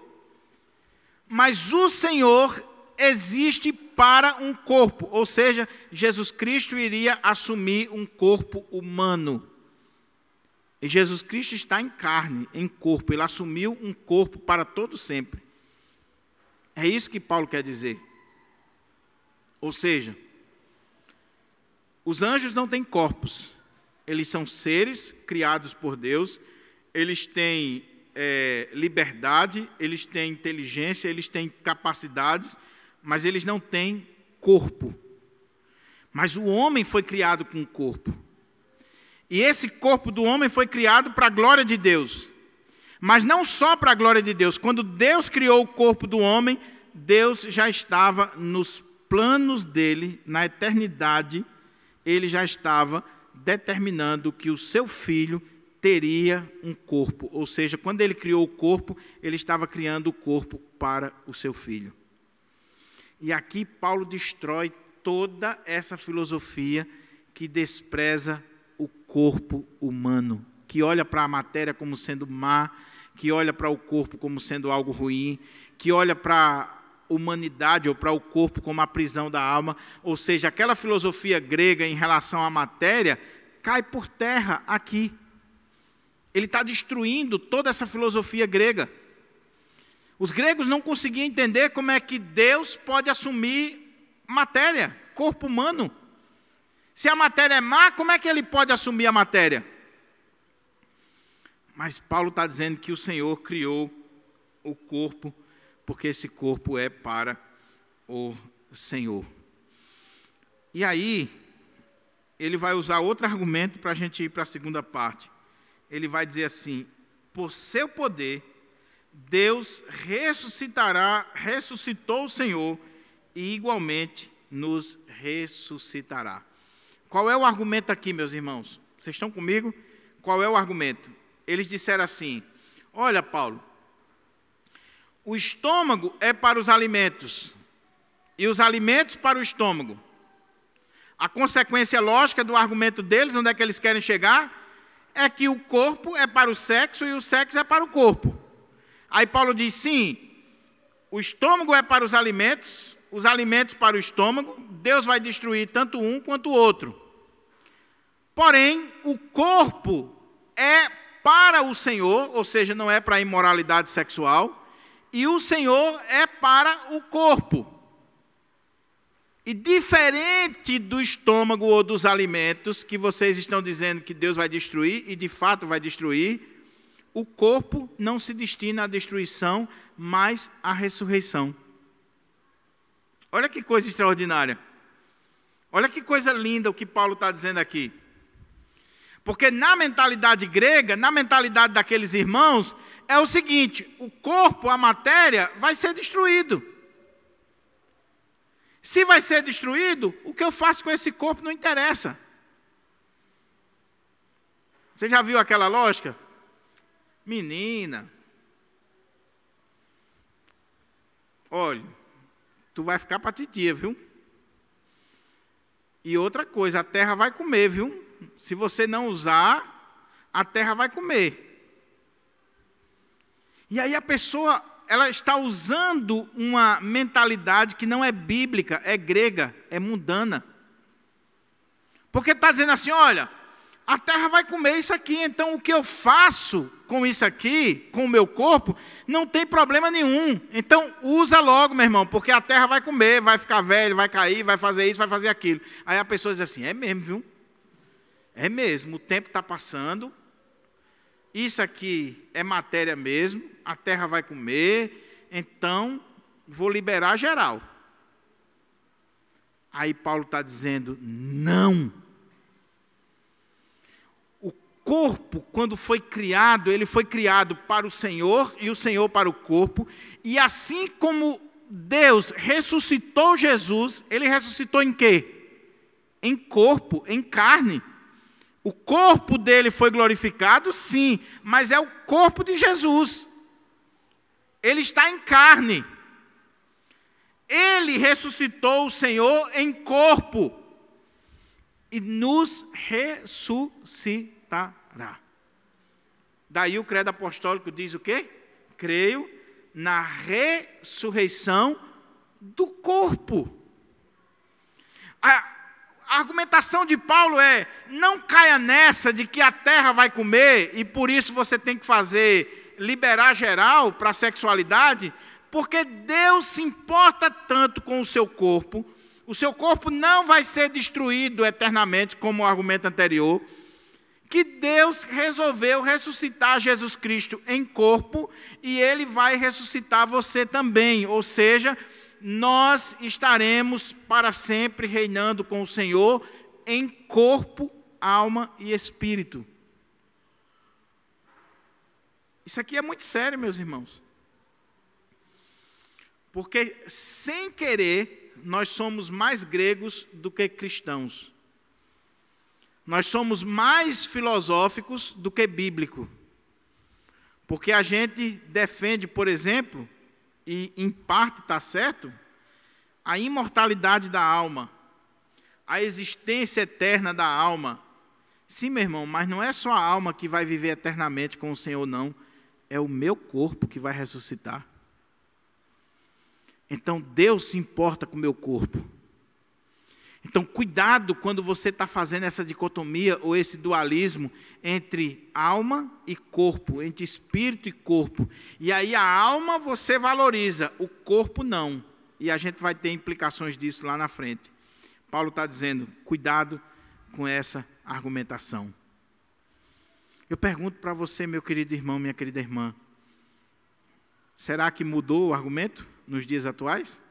mas o Senhor existe para um corpo, ou seja, Jesus Cristo iria assumir um corpo humano. E Jesus Cristo está em carne, em corpo, Ele assumiu um corpo para todo sempre. É isso que Paulo quer dizer. Ou seja, os anjos não têm corpos, eles são seres criados por Deus, eles têm liberdade, eles têm inteligência, eles têm capacidades, mas eles não têm corpo. Mas o homem foi criado com um corpo. E esse corpo do homem foi criado para a glória de Deus. Mas não só para a glória de Deus. Quando Deus criou o corpo do homem, Deus já estava nos planos dele, na eternidade, Ele já estava determinando que o seu filho teria um corpo. Ou seja, quando Ele criou o corpo, Ele estava criando o corpo para o seu filho. E aqui Paulo destrói toda essa filosofia que despreza o corpo humano, que olha para a matéria como sendo má, que olha para o corpo como sendo algo ruim, que olha para a humanidade ou para o corpo como a prisão da alma. Ou seja, aquela filosofia grega em relação à matéria cai por terra aqui. Ele está destruindo toda essa filosofia grega. Os gregos não conseguiam entender como é que Deus pode assumir matéria, corpo humano. Se a matéria é má, como é que Ele pode assumir a matéria? Mas Paulo está dizendo que o Senhor criou o corpo, porque esse corpo é para o Senhor. E aí, ele vai usar outro argumento para a gente ir para a segunda parte. Ele vai dizer assim: por seu poder, Deus ressuscitou o Senhor e igualmente nos ressuscitará. Qual é o argumento aqui, meus irmãos? Vocês estão comigo? Qual é o argumento? Eles disseram assim: olha, Paulo, o estômago é para os alimentos e os alimentos para o estômago. A consequência lógica do argumento deles, onde é que eles querem chegar? é que o corpo é para o sexo e o sexo é para o corpo. Aí Paulo diz, sim, o estômago é para os alimentos para o estômago, Deus vai destruir tanto um quanto o outro. Porém, o corpo é para o Senhor, ou seja, não é para a imoralidade sexual, e o Senhor é para o corpo. E diferente do estômago ou dos alimentos que vocês estão dizendo que Deus vai destruir, e de fato vai destruir, o corpo não se destina à destruição, mas à ressurreição. Olha que coisa extraordinária. Olha que coisa linda o que Paulo está dizendo aqui. Porque na mentalidade grega, na mentalidade daqueles irmãos, é o seguinte, o corpo, a matéria, vai ser destruído. Se vai ser destruído, o que eu faço com esse corpo não interessa. Você já viu aquela lógica? Menina, olha, tu vai ficar para titia, viu? E outra coisa, a terra vai comer, viu? Se você não usar, a terra vai comer. E aí a pessoa, ela está usando uma mentalidade que não é bíblica, é grega, é mundana. Porque está dizendo assim, olha, a terra vai comer isso aqui, então o que eu faço com isso aqui, com o meu corpo, não tem problema nenhum. Então usa logo, meu irmão, porque a terra vai comer, vai ficar velho, vai cair, vai fazer isso, vai fazer aquilo. Aí a pessoa diz assim, é mesmo, viu? É mesmo, o tempo está passando, isso aqui é matéria mesmo, a terra vai comer, então vou liberar geral. Aí Paulo está dizendo, não. O corpo, quando foi criado, ele foi criado para o Senhor e o Senhor para o corpo, e assim como Deus ressuscitou Jesus, ele ressuscitou em quê? Em corpo, em carne. O corpo dele foi glorificado, sim, mas é o corpo de Jesus. Ele está em carne. Ele ressuscitou o Senhor em corpo e nos ressuscitará. Daí o credo apostólico diz o quê? Creio na ressurreição do corpo. A argumentação de Paulo é, não caia nessa de que a terra vai comer e por isso você tem que liberar geral para a sexualidade, porque Deus se importa tanto com o seu corpo não vai ser destruído eternamente, como o argumento anterior, que Deus resolveu ressuscitar Jesus Cristo em corpo e Ele vai ressuscitar você também, ou seja, nós estaremos para sempre reinando com o Senhor em corpo, alma e espírito. Isso aqui é muito sério, meus irmãos. Porque, sem querer, nós somos mais gregos do que cristãos. Nós somos mais filosóficos do que bíblicos. Porque a gente defende, por exemplo, e em parte está certo, a imortalidade da alma, a existência eterna da alma. Sim, meu irmão, mas não é só a alma que vai viver eternamente com o Senhor, não. É o meu corpo que vai ressuscitar. Então, Deus se importa com o meu corpo. Então, cuidado quando você está fazendo essa dicotomia ou esse dualismo entre alma e corpo, entre espírito e corpo. E aí a alma você valoriza, o corpo não. E a gente vai ter implicações disso lá na frente. Paulo está dizendo, cuidado com essa argumentação. Eu pergunto para você, meu querido irmão, minha querida irmã, será que mudou o argumento nos dias atuais?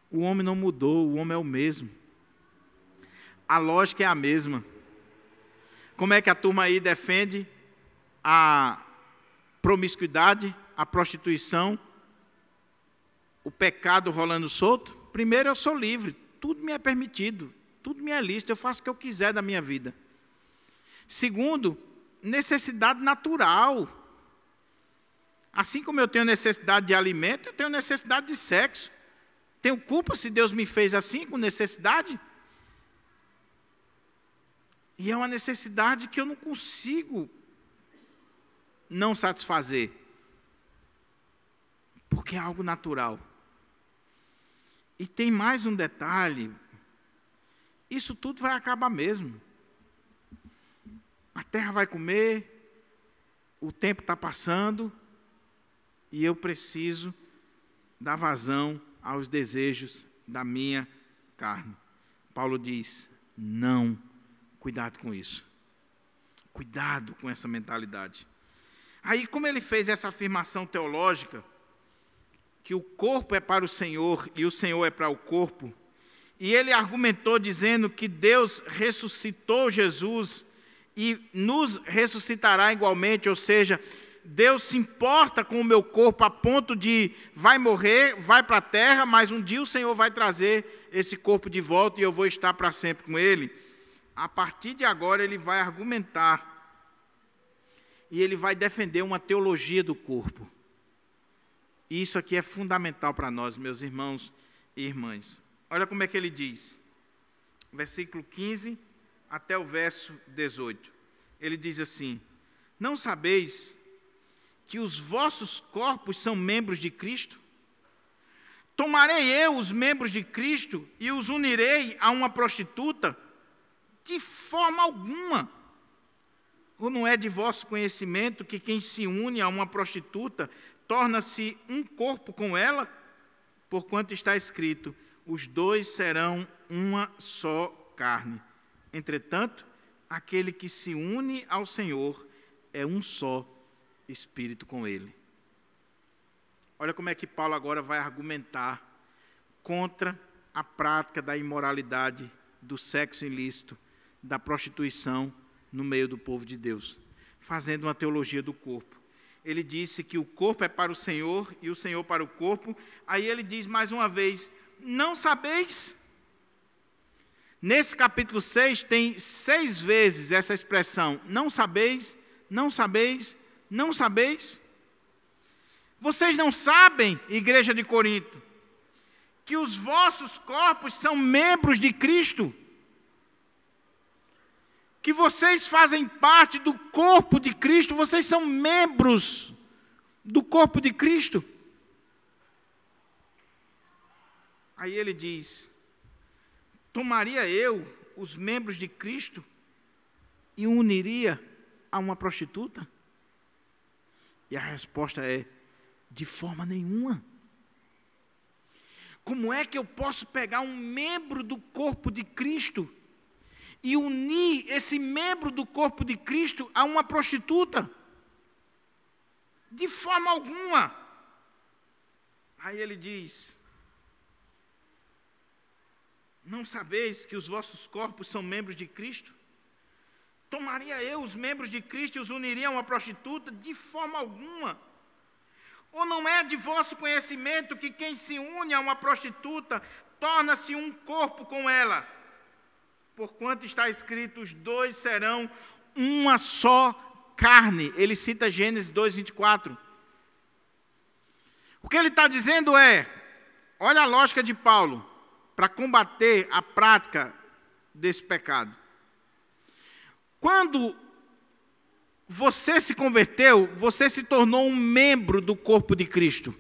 O homem não mudou, o homem é o mesmo. A lógica é a mesma. Como é que a turma aí defende a promiscuidade, a prostituição, o pecado rolando solto? Primeiro, eu sou livre, tudo me é permitido, tudo me é lícito, eu faço o que eu quiser da minha vida. Segundo, necessidade natural. Assim como eu tenho necessidade de alimento, eu tenho necessidade de sexo. Tenho culpa se Deus me fez assim, com necessidade? E é uma necessidade que eu não consigo não satisfazer, porque é algo natural. E tem mais um detalhe: isso tudo vai acabar mesmo. A terra vai comer, o tempo está passando, e eu preciso dar vazão aos desejos da minha carne. Paulo diz: não, cuidado com isso. Cuidado com essa mentalidade. Aí, como ele fez essa afirmação teológica, que o corpo é para o Senhor e o Senhor é para o corpo, e ele argumentou dizendo que Deus ressuscitou Jesus e nos ressuscitará igualmente, ou seja, Deus se importa com o meu corpo a ponto de vai morrer, vai para a terra, mas um dia o Senhor vai trazer esse corpo de volta e eu vou estar para sempre com ele. A partir de agora ele vai argumentar e ele vai defender uma teologia do corpo. E isso aqui é fundamental para nós, meus irmãos e irmãs. Olha como é que ele diz, versículo 15 até o verso 18. Ele diz assim: não sabeis que os vossos corpos são membros de Cristo? Tomarei eu os membros de Cristo e os unirei a uma prostituta? De forma alguma. Ou não é de vosso conhecimento que quem se une a uma prostituta torna-se um corpo com ela? Porquanto está escrito: os dois serão uma só carne. Entretanto, aquele que se une ao Senhor é um só espírito com ele. Olha como é que Paulo agora vai argumentar contra a prática da imoralidade, do sexo ilícito, da prostituição no meio do povo de Deus, fazendo uma teologia do corpo. Ele disse que o corpo é para o Senhor e o Senhor para o corpo. Aí ele diz mais uma vez: não sabeis? Nesse capítulo 6 tem 6 vezes essa expressão: não sabeis, não sabeis, não sabeis. Vocês não sabem, igreja de Corinto, que os vossos corpos são membros de Cristo? Que vocês fazem parte do corpo de Cristo, vocês são membros do corpo de Cristo. Aí ele diz: tomaria eu os membros de Cristo e uniria a uma prostituta? E a resposta é: de forma nenhuma. Como é que eu posso pegar um membro do corpo de Cristo e unir esse membro do corpo de Cristo a uma prostituta? De forma alguma. Aí ele diz: não sabeis que os vossos corpos são membros de Cristo? Tomaria eu os membros de Cristo e os uniria a uma prostituta? De forma alguma. Ou não é de vosso conhecimento que quem se une a uma prostituta torna-se um corpo com ela? Porquanto está escrito: os dois serão uma só carne. Ele cita Gênesis 2:24. O que ele está dizendo é, olha a lógica de Paulo, para combater a prática desse pecado. Quando você se converteu, você se tornou um membro do corpo de Cristo.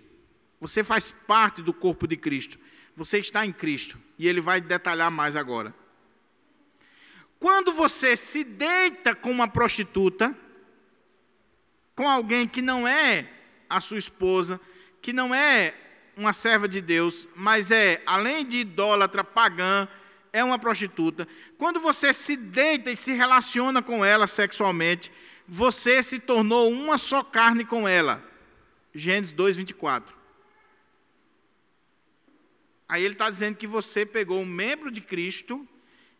Você faz parte do corpo de Cristo. Você está em Cristo. E ele vai detalhar mais agora. Quando você se deita com uma prostituta, com alguém que não é a sua esposa, que não é uma serva de Deus, mas é, além de idólatra, pagã, é uma prostituta. Quando você se deita e se relaciona com ela sexualmente, você se tornou uma só carne com ela. Gênesis 2:24. Aí ele está dizendo que você pegou um membro de Cristo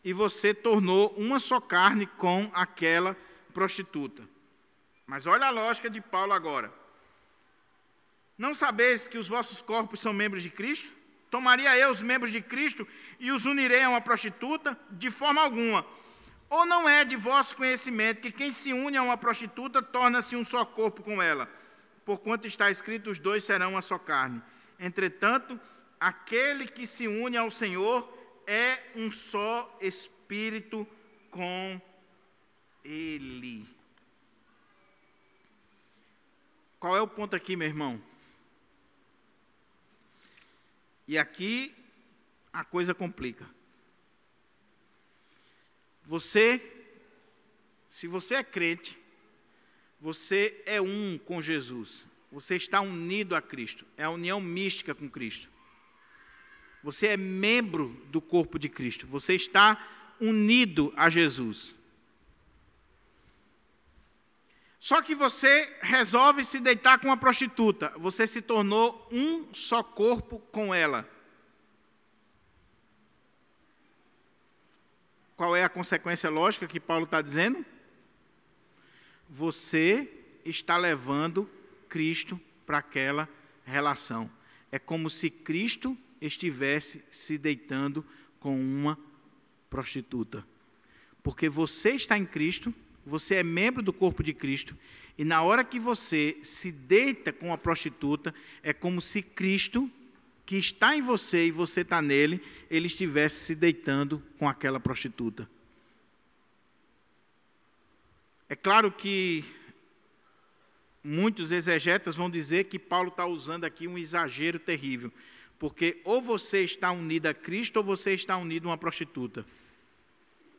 e você tornou uma só carne com aquela prostituta. Mas olha a lógica de Paulo agora. Não sabeis que os vossos corpos são membros de Cristo? Tomaria eu os membros de Cristo e os unirei a uma prostituta? De forma alguma. Ou não é de vosso conhecimento que quem se une a uma prostituta torna-se um só corpo com ela? Porquanto está escrito: os dois serão uma só carne. Entretanto, aquele que se une ao Senhor é um só espírito com Ele. Qual é o ponto aqui, meu irmão? E aqui a coisa complica. Se você é crente, você é um com Jesus. Você está unido a Cristo. É a união mística com Cristo. Você é membro do corpo de Cristo. Você está unido a Jesus. Só que você resolve se deitar com uma prostituta. Você se tornou um só corpo com ela. Qual é a consequência lógica que Paulo está dizendo? Você está levando Cristo para aquela relação. É como se Cristo estivesse se deitando com uma prostituta. Porque você está em Cristo, você é membro do corpo de Cristo, e na hora que você se deita com a prostituta, é como se Cristo, que está em você e você está nele, ele estivesse se deitando com aquela prostituta. É claro que muitos exegetas vão dizer que Paulo está usando aqui um exagero terrível, porque ou você está unido a Cristo ou você está unido a uma prostituta.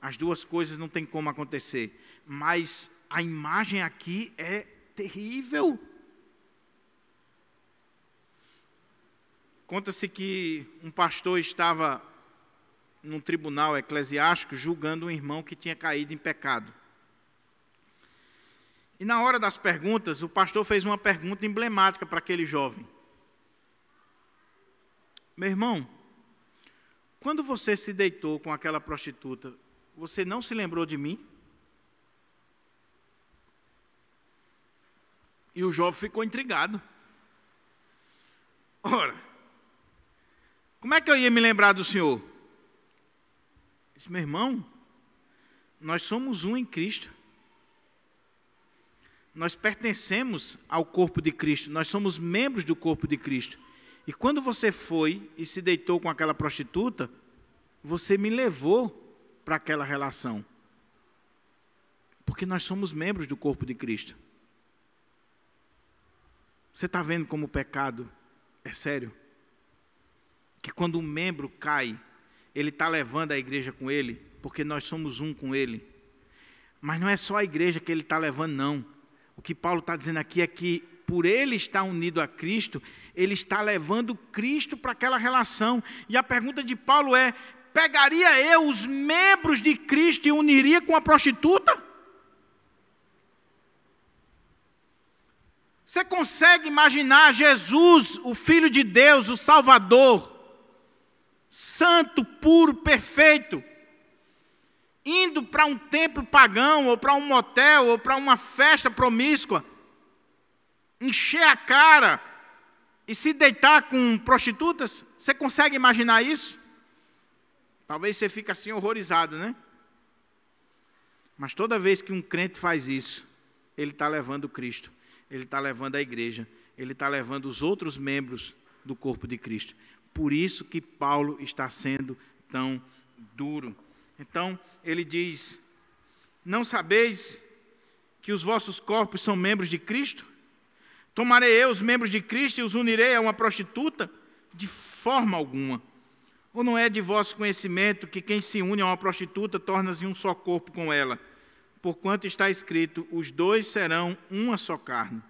As duas coisas não tem como acontecer, mas a imagem aqui é terrível. Conta-se que um pastor estava num tribunal eclesiástico julgando um irmão que tinha caído em pecado. E na hora das perguntas, o pastor fez uma pergunta emblemática para aquele jovem. Meu irmão, quando você se deitou com aquela prostituta, você não se lembrou de mim? E o jovem ficou intrigado. Ora, como é que eu ia me lembrar do senhor? Disse, meu irmão, nós somos um em Cristo. Nós pertencemos ao corpo de Cristo, nós somos membros do corpo de Cristo. E quando você foi e se deitou com aquela prostituta, você me levou para aquela relação. Porque nós somos membros do corpo de Cristo. Você está vendo como o pecado é sério? Que quando um membro cai, ele está levando a igreja com ele, porque nós somos um com ele. Mas não é só a igreja que ele está levando, não. O que Paulo está dizendo aqui é que, por ele estar unido a Cristo, ele está levando Cristo para aquela relação. E a pergunta de Paulo é, pegaria eu os membros de Cristo e uniria com a prostituta? Você consegue imaginar Jesus, o Filho de Deus, o Salvador, santo, puro, perfeito, indo para um templo pagão, ou para um motel, ou para uma festa promíscua, encher a cara e se deitar com prostitutas? Você consegue imaginar isso? Talvez você fique assim horrorizado, né? Mas toda vez que um crente faz isso, ele está levando Cristo, ele está levando a igreja, ele está levando os outros membros do corpo de Cristo. Por isso que Paulo está sendo tão duro. Então, ele diz, não sabeis que os vossos corpos são membros de Cristo? Tomarei eu os membros de Cristo e os unirei a uma prostituta? De forma alguma. Ou não é de vosso conhecimento que quem se une a uma prostituta torna-se um só corpo com ela? Porquanto está escrito, os dois serão uma só carne.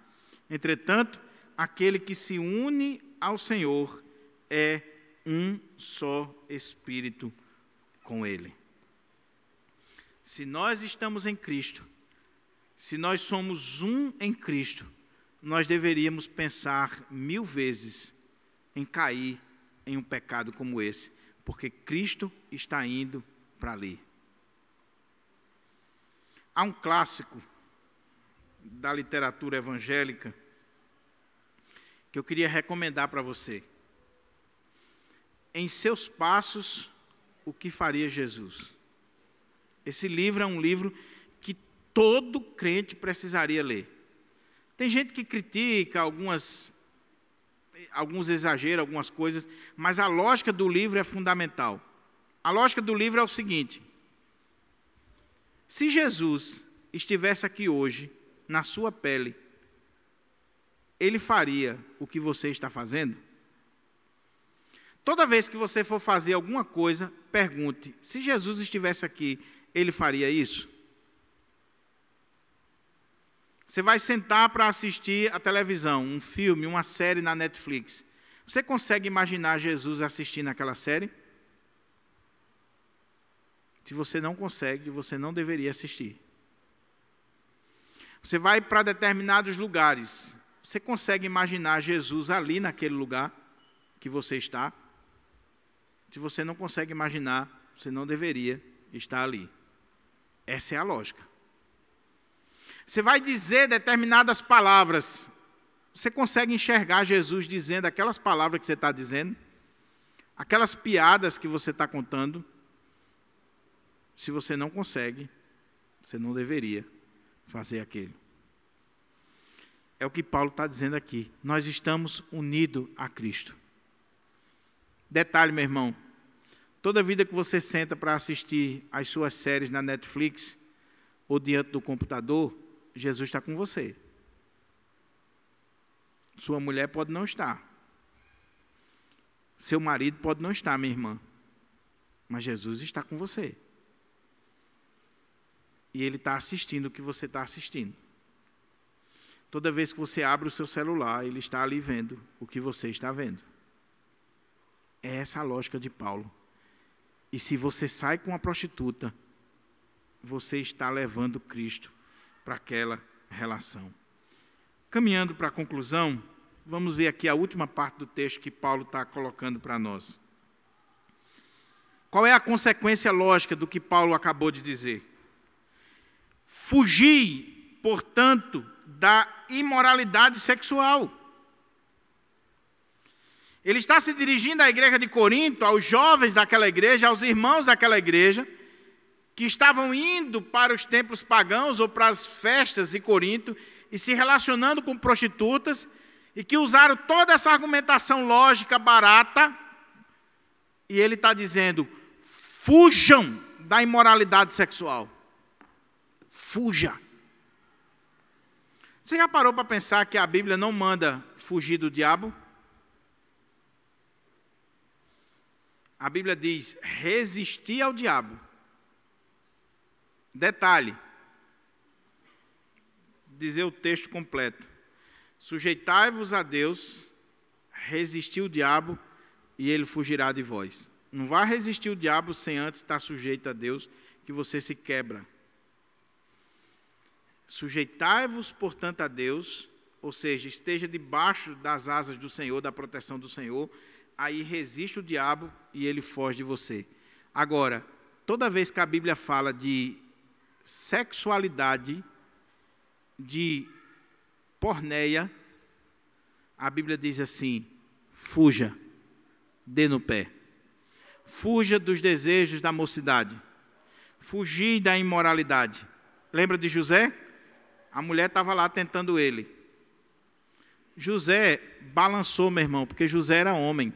Entretanto, aquele que se une ao Senhor é um só espírito com ele. Se nós estamos em Cristo, se nós somos um em Cristo, nós deveríamos pensar 1000 vezes em cair em um pecado como esse, porque Cristo está indo para ali. Há um clássico da literatura evangélica que eu queria recomendar para você. Em seus passos, o que faria Jesus? Esse livro é um livro que todo crente precisaria ler. Tem gente que critica alguns exageros, algumas coisas, mas a lógica do livro é fundamental. A lógica do livro é o seguinte: se Jesus estivesse aqui hoje, na sua pele, ele faria o que você está fazendo? Toda vez que você for fazer alguma coisa, pergunte, se Jesus estivesse aqui, ele faria isso? Você vai sentar para assistir a televisão, um filme, uma série na Netflix. Você consegue imaginar Jesus assistindo aquela série? Se você não consegue, você não deveria assistir. Você vai para determinados lugares. Você consegue imaginar Jesus ali naquele lugar que você está? Se você não consegue imaginar, você não deveria estar ali. Essa é a lógica. Você vai dizer determinadas palavras. Você consegue enxergar Jesus dizendo aquelas palavras que você está dizendo? Aquelas piadas que você está contando? Se você não consegue, você não deveria fazer aquilo. É o que Paulo está dizendo aqui. Nós estamos unidos a Cristo. Detalhe, meu irmão. Toda vida que você senta para assistir as suas séries na Netflix ou diante do computador, Jesus está com você. Sua mulher pode não estar. Seu marido pode não estar, minha irmã. Mas Jesus está com você. E Ele está assistindo o que você está assistindo. Toda vez que você abre o seu celular, Ele está ali vendo o que você está vendo. É essa a lógica de Paulo. E se você sai com uma prostituta, você está levando Cristo para aquela relação. Caminhando para a conclusão, vamos ver aqui a última parte do texto que Paulo está colocando para nós. Qual é a consequência lógica do que Paulo acabou de dizer? Fugi, portanto, da imoralidade sexual. Ele está se dirigindo à igreja de Corinto, aos jovens daquela igreja, aos irmãos daquela igreja, que estavam indo para os templos pagãos ou para as festas de Corinto e se relacionando com prostitutas, e que usaram toda essa argumentação lógica barata, e ele está dizendo, fujam da imoralidade sexual. Fuja. Você já parou para pensar que a Bíblia não manda fugir do diabo? A Bíblia diz, resistir ao diabo. Detalhe, dizer o texto completo. Sujeitai-vos a Deus, resistir o diabo, e ele fugirá de vós. Não vá resistir o diabo sem antes estar sujeito a Deus, que você se quebra. Sujeitai-vos, portanto, a Deus, ou seja, esteja debaixo das asas do Senhor, da proteção do Senhor, aí resiste o diabo e ele foge de você. Agora, toda vez que a Bíblia fala de sexualidade, de porneia, a Bíblia diz assim, fuja, dê no pé. Fuja dos desejos da mocidade. Fugir da imoralidade. Lembra de José? A mulher estava lá tentando ele. José balançou, meu irmão, porque José era homem.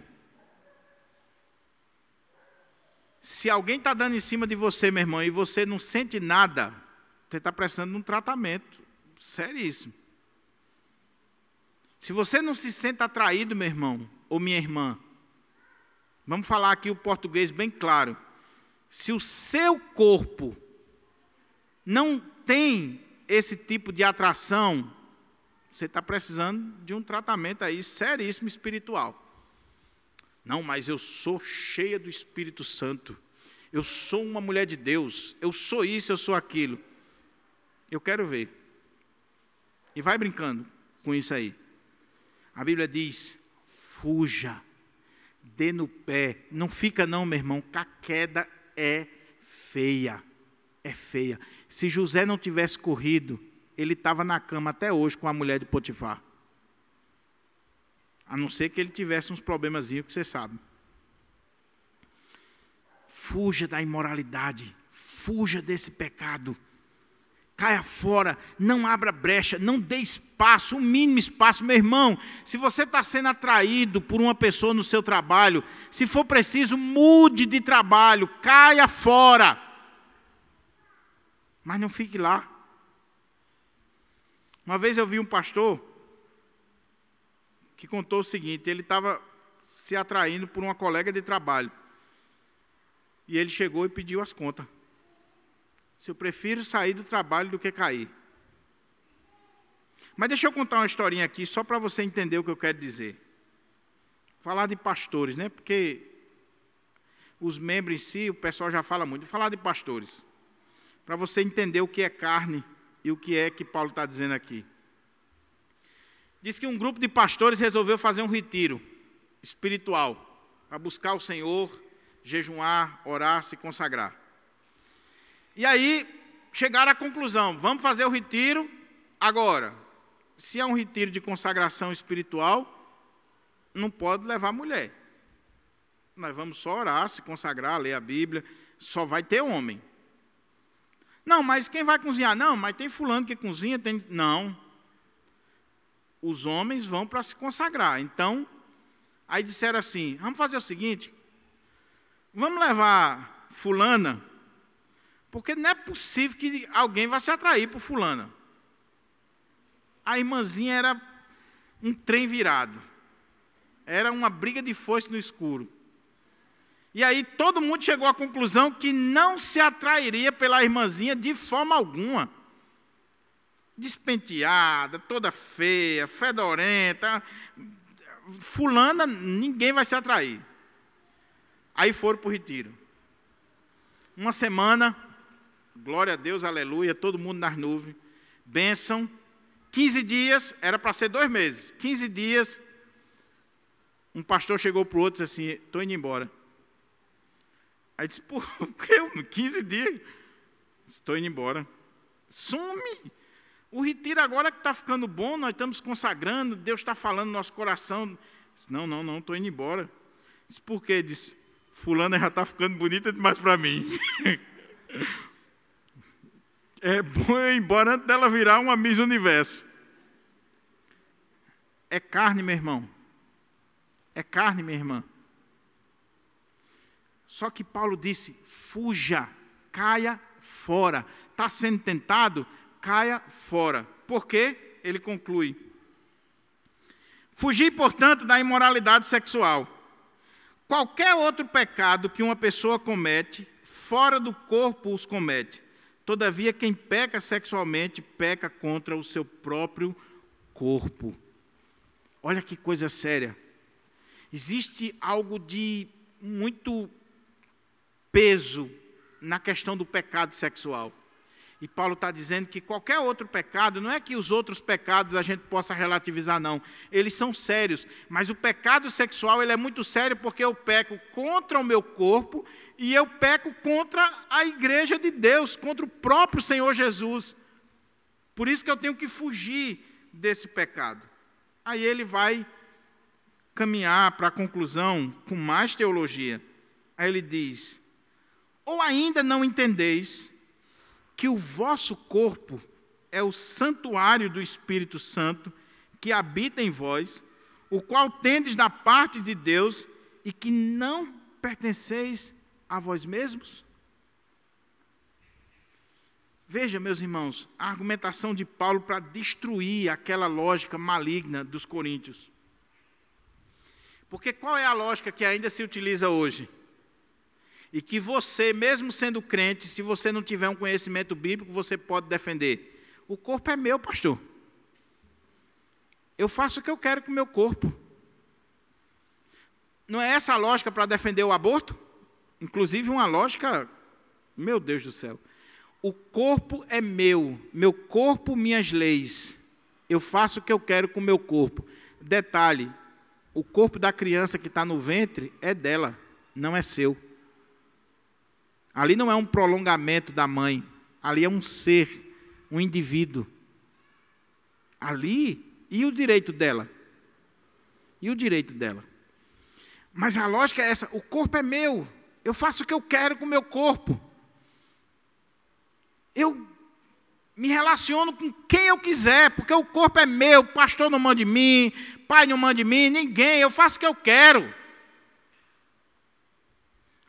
Se alguém está dando em cima de você, meu irmão, e você não sente nada, você está precisando de um tratamento seríssimo. Se você não se sente atraído, meu irmão, ou minha irmã, vamos falar aqui o português bem claro. Se o seu corpo não tem esse tipo de atração, você está precisando de um tratamento aí seríssimo espiritual. Não, mas eu sou cheia do Espírito Santo. Eu sou uma mulher de Deus. Eu sou isso, eu sou aquilo. Eu quero ver. E vai brincando com isso aí. A Bíblia diz, fuja, dê no pé. Não fica não, meu irmão, que a queda é feia. É feia. Se José não tivesse corrido, ele estava na cama até hoje com a mulher de Potifar. A não ser que ele tivesse uns problemazinhos que você sabe. Fuja da imoralidade. Fuja desse pecado. Caia fora. Não abra brecha. Não dê espaço, o mínimo espaço. Meu irmão, se você está sendo atraído por uma pessoa no seu trabalho, se for preciso, mude de trabalho. Caia fora. Mas não fique lá. Uma vez eu vi um pastor que contou o seguinte: ele estava se atraindo por uma colega de trabalho. E ele chegou e pediu as contas. Se eu prefiro sair do trabalho do que cair. Mas deixa eu contar uma historinha aqui, só para você entender o que eu quero dizer. Falar de pastores, né? Porque os membros em si, o pessoal já fala muito. Falar de pastores. Para você entender o que é carne e o que é que Paulo está dizendo aqui. Diz que um grupo de pastores resolveu fazer um retiro espiritual para buscar o Senhor, jejuar, orar, se consagrar. E aí chegaram à conclusão: vamos fazer o retiro agora. Se é um retiro de consagração espiritual, não pode levar mulher. Nós vamos só orar, se consagrar, ler a Bíblia, só vai ter homem. Não, mas quem vai cozinhar? Não, mas tem fulano que cozinha, tem... Não. Os homens vão para se consagrar. Então, aí disseram assim: vamos fazer o seguinte, vamos levar fulana, porque não é possível que alguém vá se atrair por fulana. A irmãzinha era um trem virado. Era uma briga de foice no escuro. E aí todo mundo chegou à conclusão que não se atrairia pela irmãzinha de forma alguma. Despenteada, toda feia, fedorenta. Fulana, ninguém vai se atrair. Aí foram para o retiro. Uma semana, glória a Deus, aleluia, todo mundo nas nuvens, bênção. 15 dias, era para ser 2 meses. 15 dias, um pastor chegou para o outro e disse assim: estou indo embora. Aí disse: por que 15 dias? Estou indo embora. Some! O retiro agora que está ficando bom, nós estamos consagrando, Deus está falando no nosso coração. Disse: não, estou indo embora. Disse: por quê? Disse: fulana já está ficando bonita demais para mim. É bom eu ir embora antes dela virar uma Miss Universo. É carne, meu irmão. É carne, minha irmã. Só que Paulo disse: fuja, caia fora. Está sendo tentado? Caia fora. Por quê? Ele conclui: fugir, portanto, da imoralidade sexual. Qualquer outro pecado que uma pessoa comete, fora do corpo os comete. Todavia, quem peca sexualmente, peca contra o seu próprio corpo. Olha que coisa séria. Existe algo de muito peso na questão do pecado sexual. E Paulo está dizendo que qualquer outro pecado, não é que os outros pecados a gente possa relativizar, não. Eles são sérios, mas o pecado sexual ele é muito sério porque eu peco contra o meu corpo e eu peco contra a igreja de Deus, contra o próprio Senhor Jesus. Por isso que eu tenho que fugir desse pecado. Aí ele vai caminhar para a conclusão com mais teologia. Aí ele diz: ou ainda não entendeis que o vosso corpo é o santuário do Espírito Santo que habita em vós, o qual tendes da parte de Deus e que não pertenceis a vós mesmos? Veja, meus irmãos, a argumentação de Paulo para destruir aquela lógica maligna dos coríntios. Porque qual é a lógica que ainda se utiliza hoje? E que você, mesmo sendo crente, se você não tiver um conhecimento bíblico, você pode defender. O corpo é meu, pastor. Eu faço o que eu quero com o meu corpo. Não é essa a lógica para defender o aborto? Inclusive uma lógica, meu Deus do céu. O corpo é meu corpo, minhas leis. Eu faço o que eu quero com o meu corpo. Detalhe, o corpo da criança que está no ventre é dela, não é seu. Ali não é um prolongamento da mãe, ali é um ser, um indivíduo. Ali, e o direito dela? E o direito dela? Mas a lógica é essa: o corpo é meu, eu faço o que eu quero com o meu corpo. Eu me relaciono com quem eu quiser, porque o corpo é meu, o pastor não manda de mim, pai não manda de mim, ninguém, eu faço o que eu quero.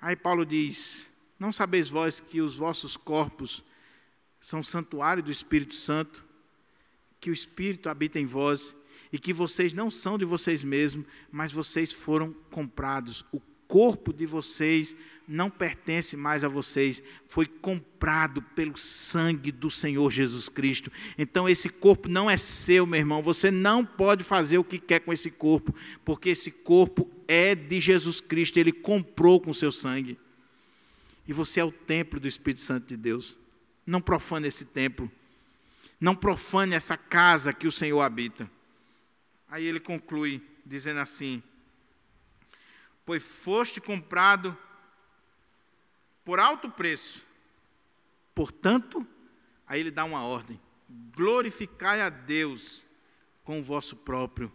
Aí Paulo diz: não sabeis vós que os vossos corpos são santuário do Espírito Santo, que o Espírito habita em vós e que vocês não são de vocês mesmos, mas vocês foram comprados. O corpo de vocês não pertence mais a vocês, foi comprado pelo sangue do Senhor Jesus Cristo. Então esse corpo não é seu, meu irmão, você não pode fazer o que quer com esse corpo, porque esse corpo é de Jesus Cristo, Ele comprou com o seu sangue. E você é o templo do Espírito Santo de Deus. Não profane esse templo, não profane essa casa que o Senhor habita. Aí ele conclui dizendo assim: pois foste comprado por alto preço. Portanto, aí ele dá uma ordem: glorificai a Deus com o vosso próprio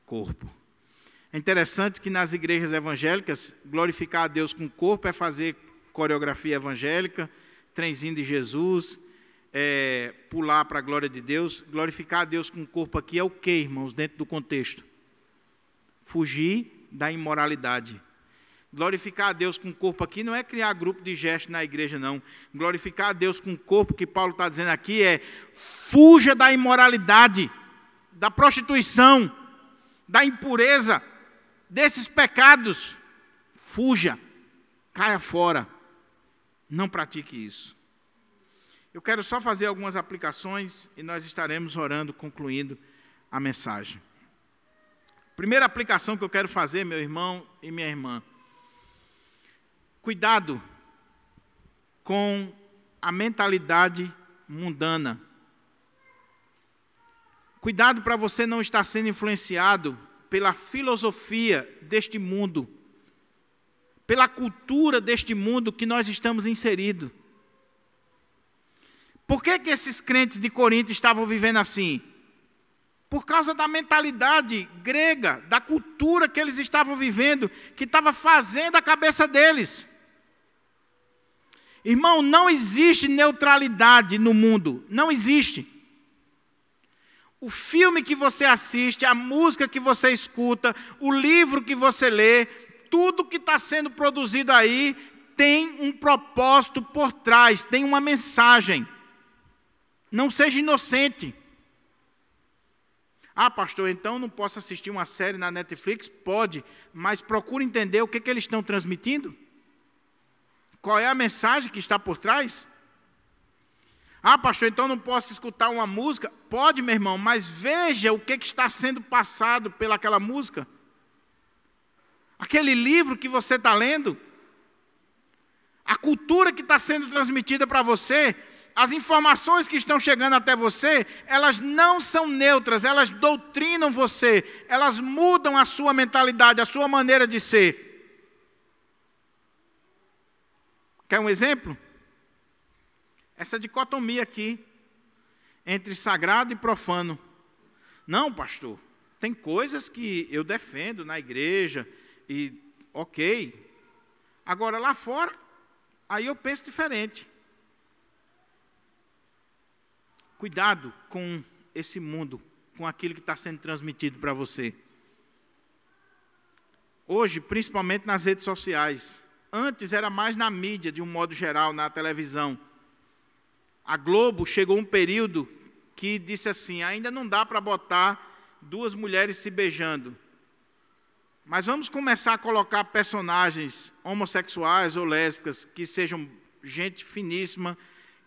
corpo. É interessante que nas igrejas evangélicas, glorificar a Deus com o corpo é fazer coreografia evangélica, trenzinho de Jesus, pular para a glória de Deus. Glorificar a Deus com o corpo aqui é o quê, irmãos, dentro do contexto? Fugir da imoralidade. Glorificar a Deus com o corpo aqui não é criar grupo de gestos na igreja, não. Glorificar a Deus com o corpo, que Paulo está dizendo aqui, é fuja da imoralidade, da prostituição, da impureza, desses pecados. Fuja, caia fora, não pratique isso. Eu quero só fazer algumas aplicações e nós estaremos orando, concluindo a mensagem. Primeira aplicação que eu quero fazer, meu irmão e minha irmã: cuidado com a mentalidade mundana. Cuidado para você não estar sendo influenciado pela filosofia deste mundo, pela cultura deste mundo que nós estamos inseridos. Por que esses crentes de Corinto estavam vivendo assim? Por causa da mentalidade grega, da cultura que eles estavam vivendo, que estava fazendo a cabeça deles. Irmão, não existe neutralidade no mundo, não existe. O filme que você assiste, a música que você escuta, o livro que você lê, tudo que está sendo produzido aí tem um propósito por trás, tem uma mensagem. Não seja inocente. Ah, pastor, então não posso assistir uma série na Netflix? Pode, mas procure entender o que eles estão transmitindo. Qual é a mensagem que está por trás? Ah, pastor, então não posso escutar uma música? Pode, meu irmão, mas veja o que está sendo passado pelaquela música. Aquele livro que você está lendo, a cultura que está sendo transmitida para você, as informações que estão chegando até você, elas não são neutras, elas doutrinam você, elas mudam a sua mentalidade, a sua maneira de ser. Quer um exemplo? Essa dicotomia aqui, entre sagrado e profano. Não, pastor, tem coisas que eu defendo na igreja, e ok. Agora, lá fora, aí eu penso diferente. Cuidado com esse mundo, com aquilo que está sendo transmitido para você. Hoje, principalmente nas redes sociais. Antes era mais na mídia, de um modo geral, na televisão. A Globo chegou um período que disse assim: ainda não dá para botar duas mulheres se beijando. Mas vamos começar a colocar personagens homossexuais ou lésbicas que sejam gente finíssima,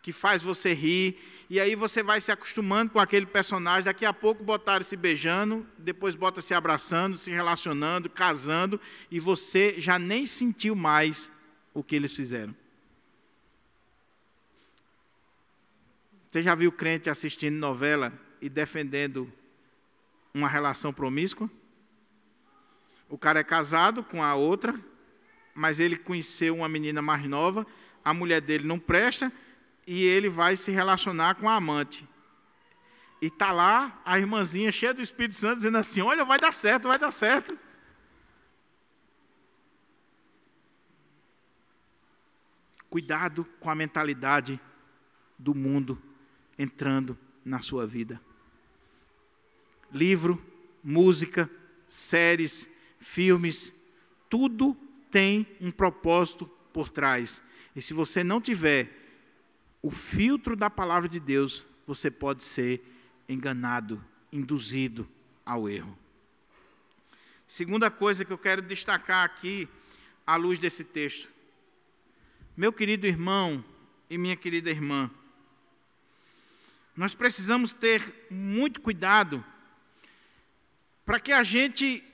que faz você rir, e aí você vai se acostumando com aquele personagem, daqui a pouco botaram se beijando, depois bota se abraçando, se relacionando, casando, e você já nem sentiu mais o que eles fizeram. Você já viu crente assistindo novela e defendendo uma relação promíscua? O cara é casado com a outra, mas ele conheceu uma menina mais nova, a mulher dele não presta, e ele vai se relacionar com a amante. E está lá a irmãzinha cheia do Espírito Santo dizendo assim: olha, vai dar certo, vai dar certo. Cuidado com a mentalidade do mundo entrando na sua vida. Livro, música, séries, filmes, tudo tem um propósito por trás. E se você não tiver o filtro da palavra de Deus, você pode ser enganado, induzido ao erro. Segunda coisa que eu quero destacar aqui, à luz desse texto. Meu querido irmão e minha querida irmã, nós precisamos ter muito cuidado para que a gente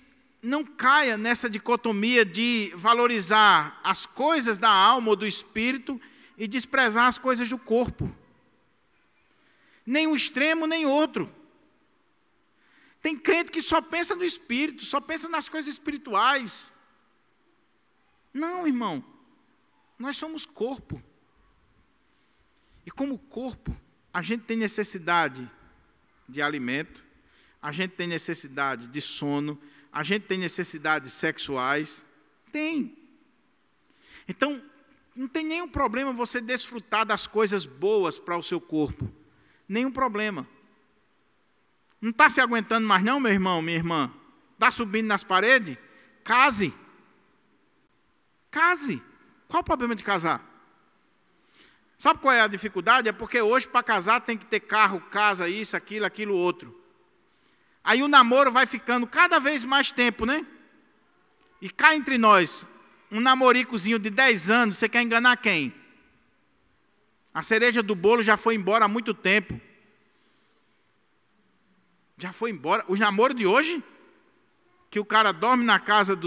não caia nessa dicotomia de valorizar as coisas da alma ou do espírito e desprezar as coisas do corpo. Nem um extremo, nem outro. Tem crente que só pensa no espírito, só pensa nas coisas espirituais. Não, irmão. Nós somos corpo. E como corpo, a gente tem necessidade de alimento, a gente tem necessidade de sono, a gente tem necessidades sexuais. Tem. Então, não tem nenhum problema você desfrutar das coisas boas para o seu corpo. Nenhum problema. Não está se aguentando mais não, meu irmão, minha irmã? Está subindo nas paredes? Case. Case. Qual o problema de casar? Sabe qual é a dificuldade? É porque hoje, para casar, tem que ter carro, casa, isso, aquilo, outro. Aí o namoro vai ficando cada vez mais tempo, né? E cá entre nós, um namoricozinho de 10 anos, você quer enganar quem? A cereja do bolo já foi embora há muito tempo. Já foi embora. Os namoros de hoje, que o cara dorme na casa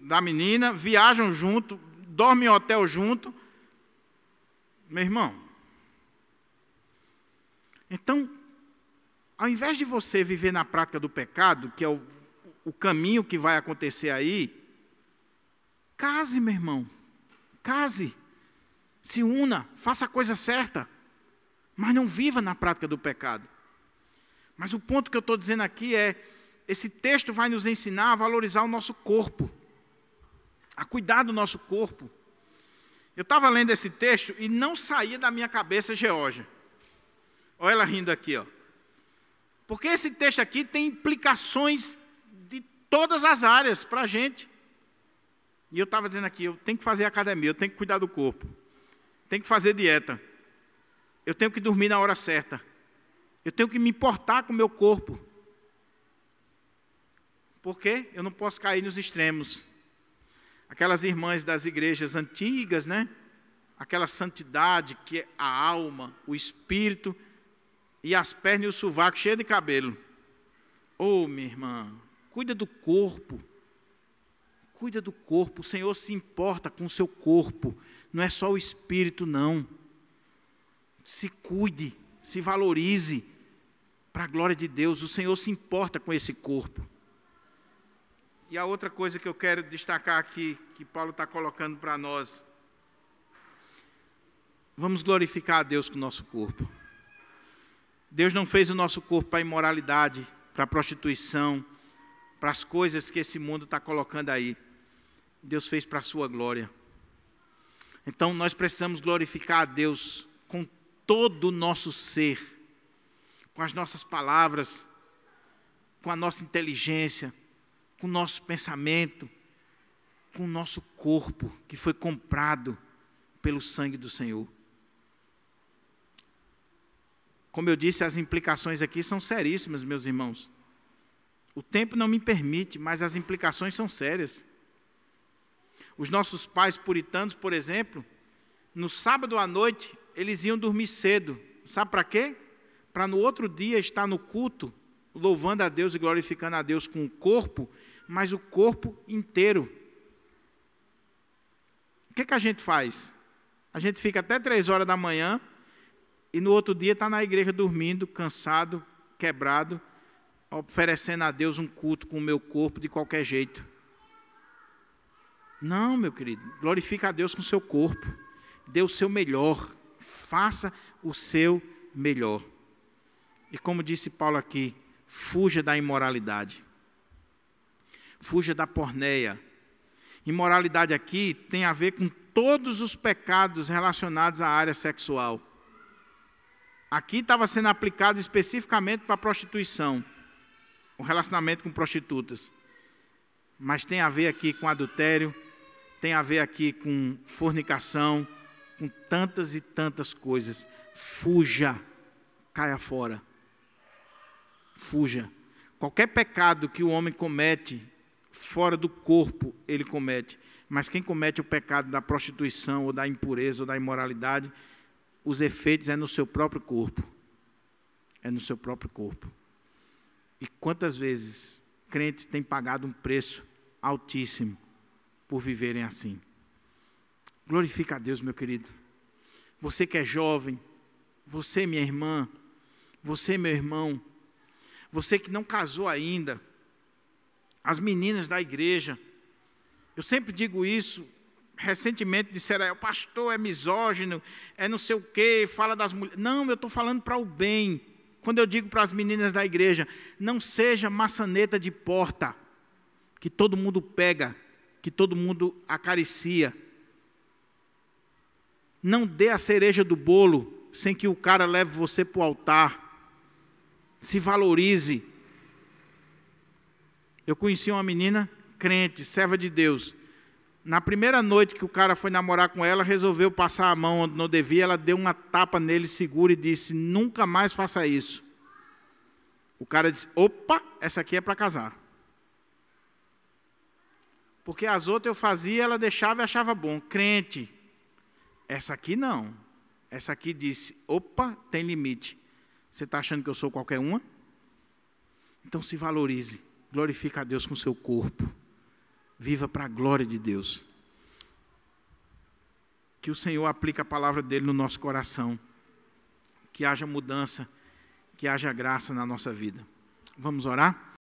da menina, viajam junto, dorme em hotel junto. Meu irmão, então, ao invés de você viver na prática do pecado, que é o caminho que vai acontecer aí, case, meu irmão, case, se una, faça a coisa certa, mas não viva na prática do pecado. Mas o ponto que eu estou dizendo aqui é, esse texto vai nos ensinar a valorizar o nosso corpo, a cuidar do nosso corpo. Eu estava lendo esse texto e não saía da minha cabeça Geórgia. Olha ela rindo aqui, ó. Porque esse texto aqui tem implicações de todas as áreas para a gente. E eu estava dizendo aqui, eu tenho que fazer academia, eu tenho que cuidar do corpo. Tenho que fazer dieta. Eu tenho que dormir na hora certa. Eu tenho que me importar com o meu corpo. Porque eu não posso cair nos extremos. Aquelas irmãs das igrejas antigas, né? Aquela santidade que é a alma, o espírito e as pernas e o sovaco cheio de cabelo. Oh, minha irmã, cuida do corpo. Cuida do corpo. O Senhor se importa com o seu corpo. Não é só o espírito, não. Se cuide, se valorize para a glória de Deus. O Senhor se importa com esse corpo. E a outra coisa que eu quero destacar aqui, que Paulo está colocando para nós, vamos glorificar a Deus com o nosso corpo. Deus não fez o nosso corpo para a imoralidade, para a prostituição, para as coisas que esse mundo está colocando aí. Deus fez para a sua glória. Então nós precisamos glorificar a Deus com todo o nosso ser, com as nossas palavras, com a nossa inteligência, com o nosso pensamento, com o nosso corpo, que foi comprado pelo sangue do Senhor. Como eu disse, as implicações aqui são seríssimas, meus irmãos. O tempo não me permite, mas as implicações são sérias. Os nossos pais puritanos, por exemplo, no sábado à noite, eles iam dormir cedo. Sabe para quê? Para no outro dia estar no culto, louvando a Deus e glorificando a Deus com o corpo, mas o corpo inteiro. O que a gente faz? A gente fica até 3 horas da manhã e no outro dia está na igreja dormindo, cansado, quebrado, oferecendo a Deus um culto com o meu corpo de qualquer jeito. Não, meu querido, glorifica a Deus com o seu corpo. Dê o seu melhor. Faça o seu melhor. E como disse Paulo aqui, fuja da imoralidade. Fuja da porneia. Imoralidade aqui tem a ver com todos os pecados relacionados à área sexual. Aqui estava sendo aplicado especificamente para a prostituição, o relacionamento com prostitutas. Mas tem a ver aqui com adultério, tem a ver aqui com fornicação, com tantas e tantas coisas. Fuja, caia fora. fuja. Qualquer pecado que o homem comete, fora do corpo, ele comete. Mas quem comete o pecado da prostituição, ou da impureza, ou da imoralidade, os efeitos é no seu próprio corpo. É no seu próprio corpo. E quantas vezes crentes têm pagado um preço altíssimo por viverem assim? Glorifica a Deus, meu querido. Você que é jovem, você, minha irmã, você, meu irmão, você que não casou ainda, as meninas da igreja, eu sempre digo isso. Recentemente disseram, o pastor é misógino, é não sei o quê, fala das mulheres. Não, eu estou falando para o bem. Quando eu digo para as meninas da igreja, não seja maçaneta de porta, que todo mundo pega, que todo mundo acaricia. Não dê a cereja do bolo sem que o cara leve você para o altar. Se valorize. Eu conheci uma menina crente, serva de Deus. Na primeira noite que o cara foi namorar com ela, resolveu passar a mão onde não devia, ela deu uma tapa nele segura e disse, nunca mais faça isso. O cara disse, opa, essa aqui é para casar. Porque as outras eu fazia, ela deixava e achava bom. Crente. Essa aqui não. Essa aqui disse, opa, tem limite. Você está achando que eu sou qualquer uma? Então se valorize. Glorifique a Deus com o seu corpo. Viva para a glória de Deus. Que o Senhor aplique a palavra dele no nosso coração. Que haja mudança, que haja graça na nossa vida. Vamos orar?